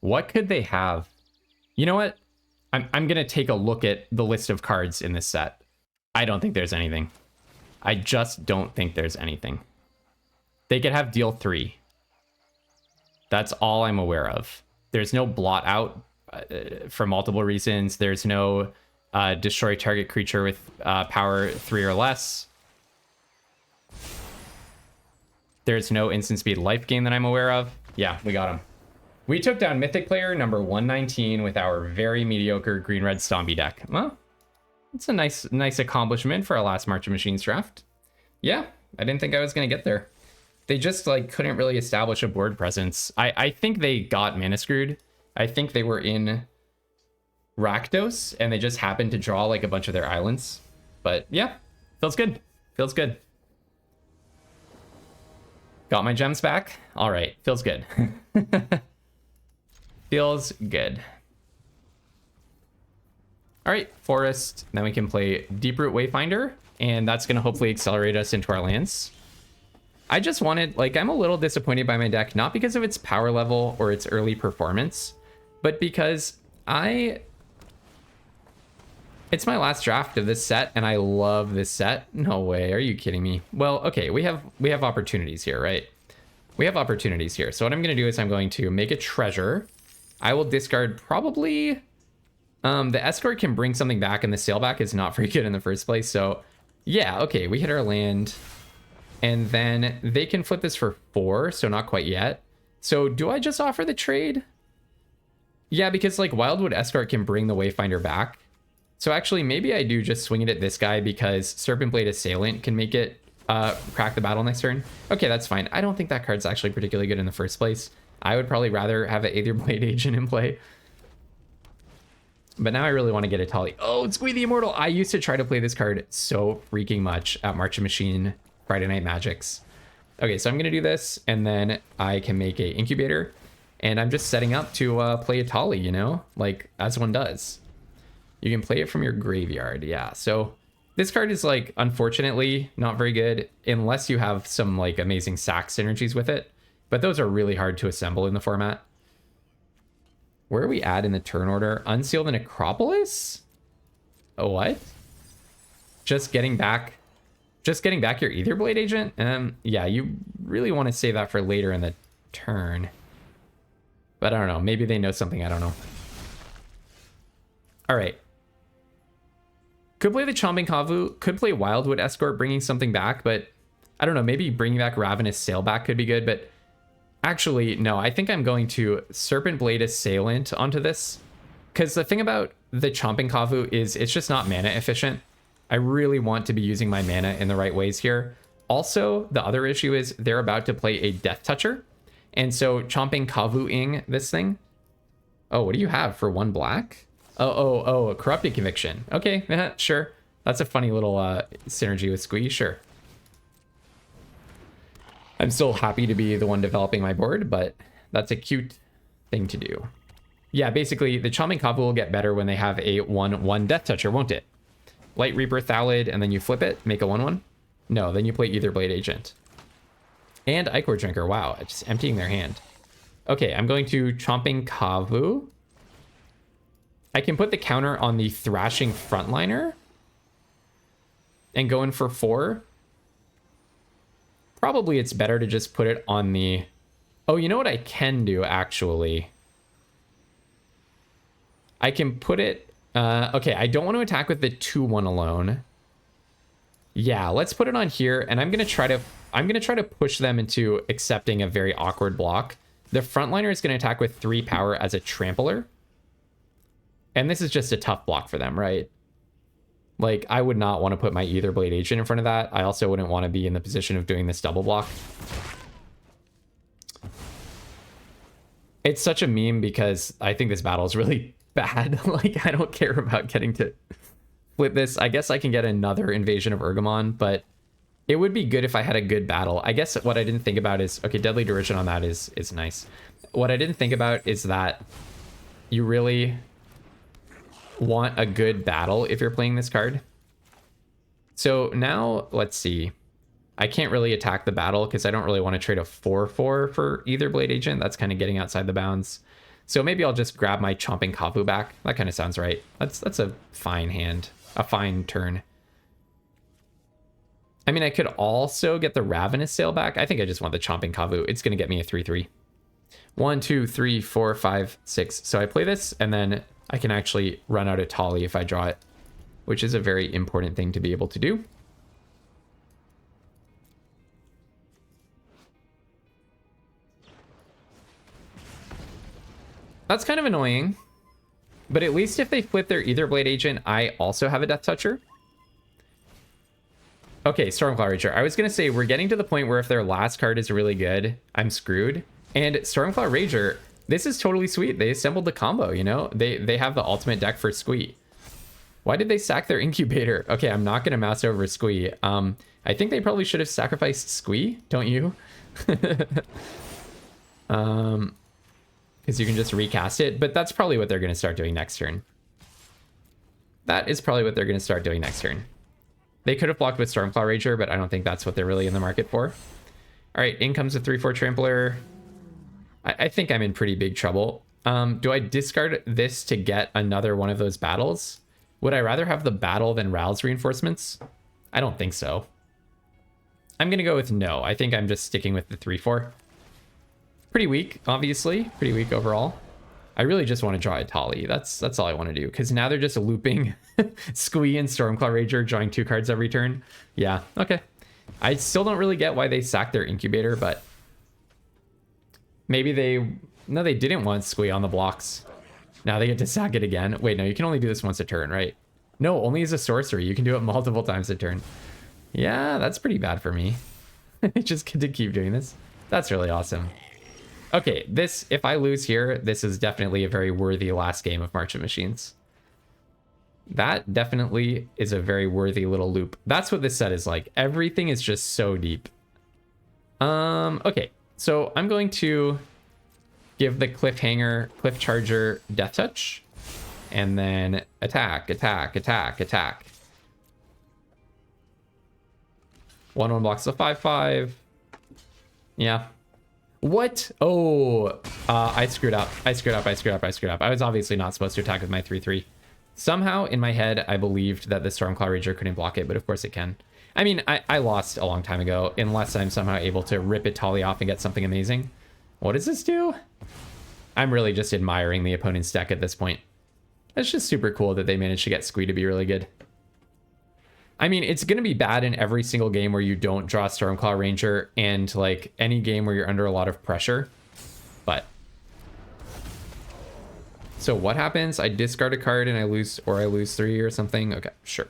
[SPEAKER 1] What could they have? You know what? I'm going to take a look at the list of cards in this set. I don't think there's anything. I just don't think there's anything. They could have deal 3. That's all I'm aware of. There's no blot out for multiple reasons. There's no destroy target creature with power 3 or less. There's no instant speed life gain that I'm aware of. Yeah, we got him. We took down Mythic player number 119 with our very mediocre green-red Stompy deck. Well, it's a nice accomplishment for our last March of Machines draft. Yeah, I didn't think I was going to get there. They just like couldn't really establish a board presence. I think they got mana screwed. I think they were in Rakdos and they just happened to draw like a bunch of their islands. But yeah, feels good. Feels good. Got my gems back. All right, feels good. Feels good. All right, Forest. Then we can play Deeproot Wayfinder, and that's going to hopefully accelerate us into our lands. I just wanted, like, I'm a little disappointed by my deck, not because of its power level or its early performance, but because it's my last draft of this set, and I love this set. No way, are you kidding me? Well, okay, we have opportunities here, right? We have opportunities here. So what I'm going to do is I'm going to make a treasure. I will discard probably... the escort can bring something back, and the sailback is not very good in the first place. So yeah, okay, we hit our land. And then they can flip this for 4, so not quite yet. So do I just offer the trade? Yeah, because like Wildwood Escort can bring the Wayfinder back. So actually, maybe I do just swing it at this guy because Serpent Blade Assailant can make it crack the battle next turn. Okay, that's fine. I don't think that card's actually particularly good in the first place. I would probably rather have an Aether Blade Agent in play. But now I really want to get a Tali. Oh, Squee the Immortal. I used to try to play this card so freaking much at March of Machine Friday Night Magics. Okay, so I'm going to do this, and then I can make a Incubator. And I'm just setting up to play a Tali, you know? Like, as one does. You can play it from your graveyard, yeah. So this card is, like, unfortunately not very good unless you have some, like, amazing sack synergies with it. But those are really hard to assemble in the format. Where are we at in the turn order? Unseal the Necropolis? Oh, what? Just getting back your Aetherblade Agent? Yeah, you really want to save that for later in the turn. But I don't know. Maybe they know something I don't know. All right. Could play the Chomping Kavu. Could play Wildwood Escort, bringing something back. But I don't know. Maybe bringing back Ravenous Sailback could be good. But actually, no. I think I'm going to Serpent Blade Assailant onto this. Because the thing about the Chomping Kavu is it's just not mana efficient. I really want to be using my mana in the right ways here. Also, the other issue is they're about to play a Death Toucher. And so Chomping Kavu-ing this thing. Oh, what do you have for 1 black? Oh, a Corrupted Conviction. Okay, yeah, sure. That's a funny little synergy with Squee, sure. I'm still happy to be the one developing my board, but that's a cute thing to do. Yeah, basically, the Chomping Kavu will get better when they have a 1/1 Death Toucher, won't it? Light Reaper Thallid, and then you flip it, make a 1/1? No, then you play Aetherblade Agent. And Ichor Drinker, wow, just emptying their hand. Okay, I'm going to Chomping Kavu. I can put the counter on the Thrashing Frontliner. and going for 4, probably it's better to just put it on the... Oh, you know what I can do, actually? I can put it... okay, I don't want to attack with the 2-1 alone. Yeah, let's put it on here, and I'm gonna try to push them into accepting a very awkward block. The frontliner is gonna attack with 3 power as a trampler. And this is just a tough block for them, right? Like, I would not want to put my Ether Blade Agent in front of that. I also wouldn't want to be in the position of doing this double block. It's such a meme because I think this battle is really bad. Like, I don't care about getting to flip this. I guess I can get another Invasion of Urgamon, but it would be good if I had a good battle. I guess what I didn't think about is... Okay, Deadly Derision on that is nice. What I didn't think about is that you really want a good battle if you're playing this card. So now, let's see. I can't really attack the battle because I don't really want to trade a 4/4 for either Blade Agent. That's kind of getting outside the bounds. So maybe I'll just grab my Chomping Kavu back. That kind of sounds right. That's a fine hand. A fine turn. I mean, I could also get the Ravenous Sail back. I think I just want the Chomping Kavu. It's going to get me a 3/3. 1, 2, 3, 4, 5, 6. So I play this, and then I can actually run out of Tali if I draw it, which is a very important thing to be able to do. That's kind of annoying, but at least if they flip their Ether Blade Agent, I also have a Death Toucher. Okay, Stormclaw Rager. I was going to say, we're getting to the point where if their last card is really good, I'm screwed. And Stormclaw Rager, this is totally sweet. They assembled the combo, you know? They have the ultimate deck for Squee. Why did they sack their Incubator? Okay, I'm not going to mouse over Squee. I think they probably should have sacrificed Squee, don't you? Because you can just recast it, but that's probably what they're going to start doing next turn. That is probably what they're going to start doing next turn. They could have blocked with Stormclaw Rager, but I don't think that's what they're really in the market for. All right, in comes a 3/4 Trampler. I think I'm in pretty big trouble. Do I discard this to get another one of those battles? Would I rather have the battle than Ral's reinforcements? I don't think so. I'm going to go with no. I think I'm just sticking with the 3/4. Pretty weak, obviously. Pretty weak overall. I really just want to draw a Tali. That's all I want to do. Because now they're just looping Squee and Stormclaw Rager, drawing 2 cards every turn. Yeah, okay. I still don't really get why they sacked their Incubator, but... Maybe they... No, they didn't want Squee on the blocks. Now they get to sack it again. Wait, no, you can only do this once a turn, right? No, only as a sorcery. You can do it multiple times a turn. Yeah, that's pretty bad for me. I just get to keep doing this. That's really awesome. Okay, this, if I lose here, this is definitely a very worthy last game of March of Machines. That definitely is a very worthy little loop. That's what this set is like. Everything is just so deep. Okay, so I'm going to give the Cliffhanger, Cliff Charger, Death Touch, and then attack, attack, attack, attack. 1/1 blocks a 5/5. Yeah. What? Oh, I screwed up. I screwed up. I was obviously not supposed to attack with my 3/3. Somehow in my head, I believed that the Stormclaw Rager couldn't block it, but of course it can. I mean, I lost a long time ago, unless I'm somehow able to rip Tali off and get something amazing. What does this do? I'm really just admiring the opponent's deck at this point. It's just super cool that they managed to get Squee to be really good. I mean, it's going to be bad in every single game where you don't draw Stormclaw Ranger and like any game where you're under a lot of pressure. But so what happens? I discard a card and I lose 3 or something. Okay, sure.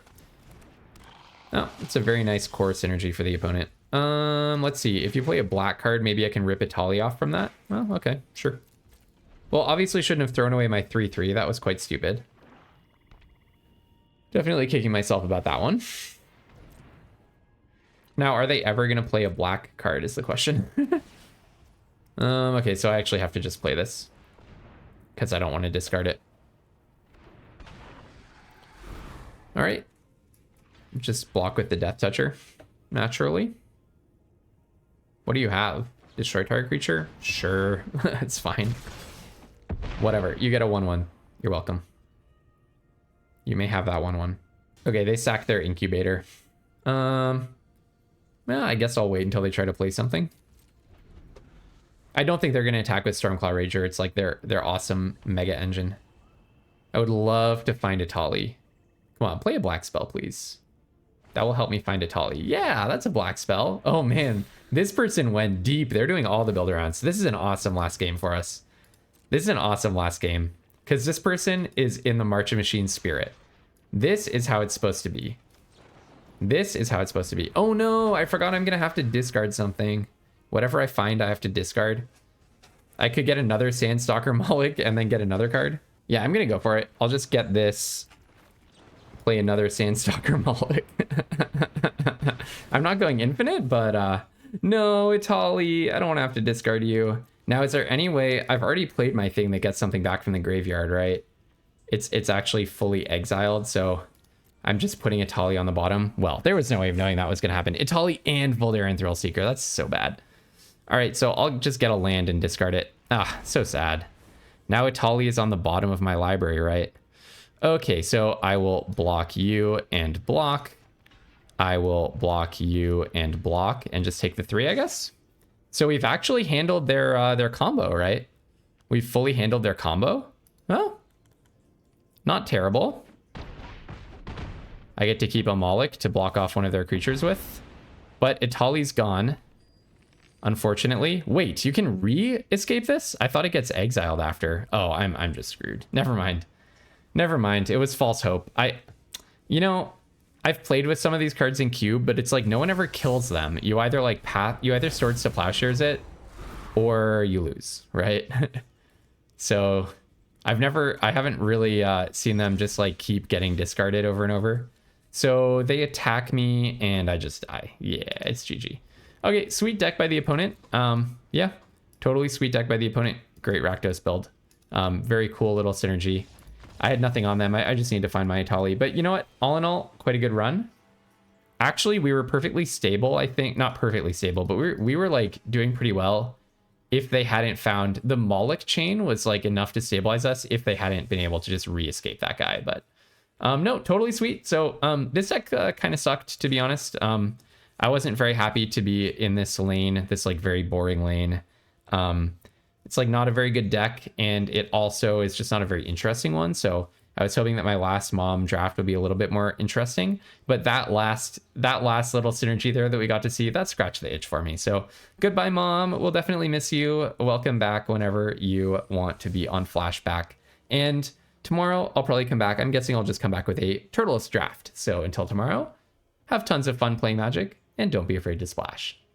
[SPEAKER 1] Oh, it's a very nice core synergy for the opponent. Let's see. If you play a black card, maybe I can rip a Tali off from that. Well, okay, sure. Well, obviously shouldn't have thrown away my 3/3. That was quite stupid. Definitely kicking myself about that one. Now, are they ever going to play a black card is the question. Okay, so I actually have to just play this because I don't want to discard it. All right. Just block with the Death Toucher, naturally. What do you have? Destroy target creature? Sure, that's fine. Whatever, you get a 1/1. You're welcome. You may have that 1/1. Okay, they sacked their Incubator. Well, I guess I'll wait until they try to play something. I don't think they're going to attack with Stormclaw Rager. It's like their awesome mega engine. I would love to find a Tali. Come on, play a black spell, please. That will help me find a Tali. Yeah, that's a black spell. Oh man, this person went deep. They're doing all the build arounds. This is an awesome last game for us. This is an awesome last game because this person is in the March of Machines spirit. This is how it's supposed to be. This is how it's supposed to be. Oh no, I forgot I'm gonna have to discard something. Whatever I find, I have to discard. I could get another Sandstalker Moloch and then get another card. Yeah, I'm gonna go for it. I'll just get this. Play another Sandstalker Moloch. I'm not going infinite, but no, it's Holly. I don't want to have to discard you. Now, is there any way... I've already played my thing that gets something back from the graveyard, right? It's actually fully exiled, so... I'm just putting Itali on the bottom. Well, there was no way of knowing that was going to happen. Itali and Voldaren Thrillseeker. That's so bad. All right, so I'll just get a land and discard it. Ah, so sad. Now Itali is on the bottom of my library, right? Okay, so I will block you and block. I will block you and block and just take the 3, I guess. So we've actually handled their combo, right? We've fully handled their combo. Well, not terrible. I get to keep a Moloch to block off one of their creatures with. But Itali's gone, unfortunately. Wait, you can re-escape this? I thought it gets exiled after. Oh, I'm just screwed. Never mind. Never mind. It was false hope. You know, I've played with some of these cards in Cube, but it's like no one ever kills them. You either like you either Swords to Plowshares it, or you lose, right? So I haven't really seen them just like keep getting discarded over and over. So they attack me and I just die. Yeah, it's GG. Okay, sweet deck by the opponent. Yeah, totally sweet deck by the opponent. Great Rakdos build. Very cool little synergy. I had nothing on them. I just need to find my Itali. But you know what? All in all, quite a good run. Actually, we were perfectly stable, I think. Not perfectly stable, but we were like doing pretty well. If they hadn't found the Moloch chain was like enough to stabilize us if they hadn't been able to just re-escape that guy. But no, totally sweet. So this deck kind of sucked, to be honest. I wasn't very happy to be in this lane, this like very boring lane. It's like not a very good deck, and it also is just not a very interesting one. So I was hoping that my last MoM draft would be a little bit more interesting, but that last little synergy there that we got to see, that scratched the itch for me. So goodbye, MoM. We'll definitely miss you. Welcome back whenever you want to be on flashback. And tomorrow I'll probably come back. I'm guessing I'll just come back with a Turtles draft. So until tomorrow, have tons of fun playing Magic, and don't be afraid to splash.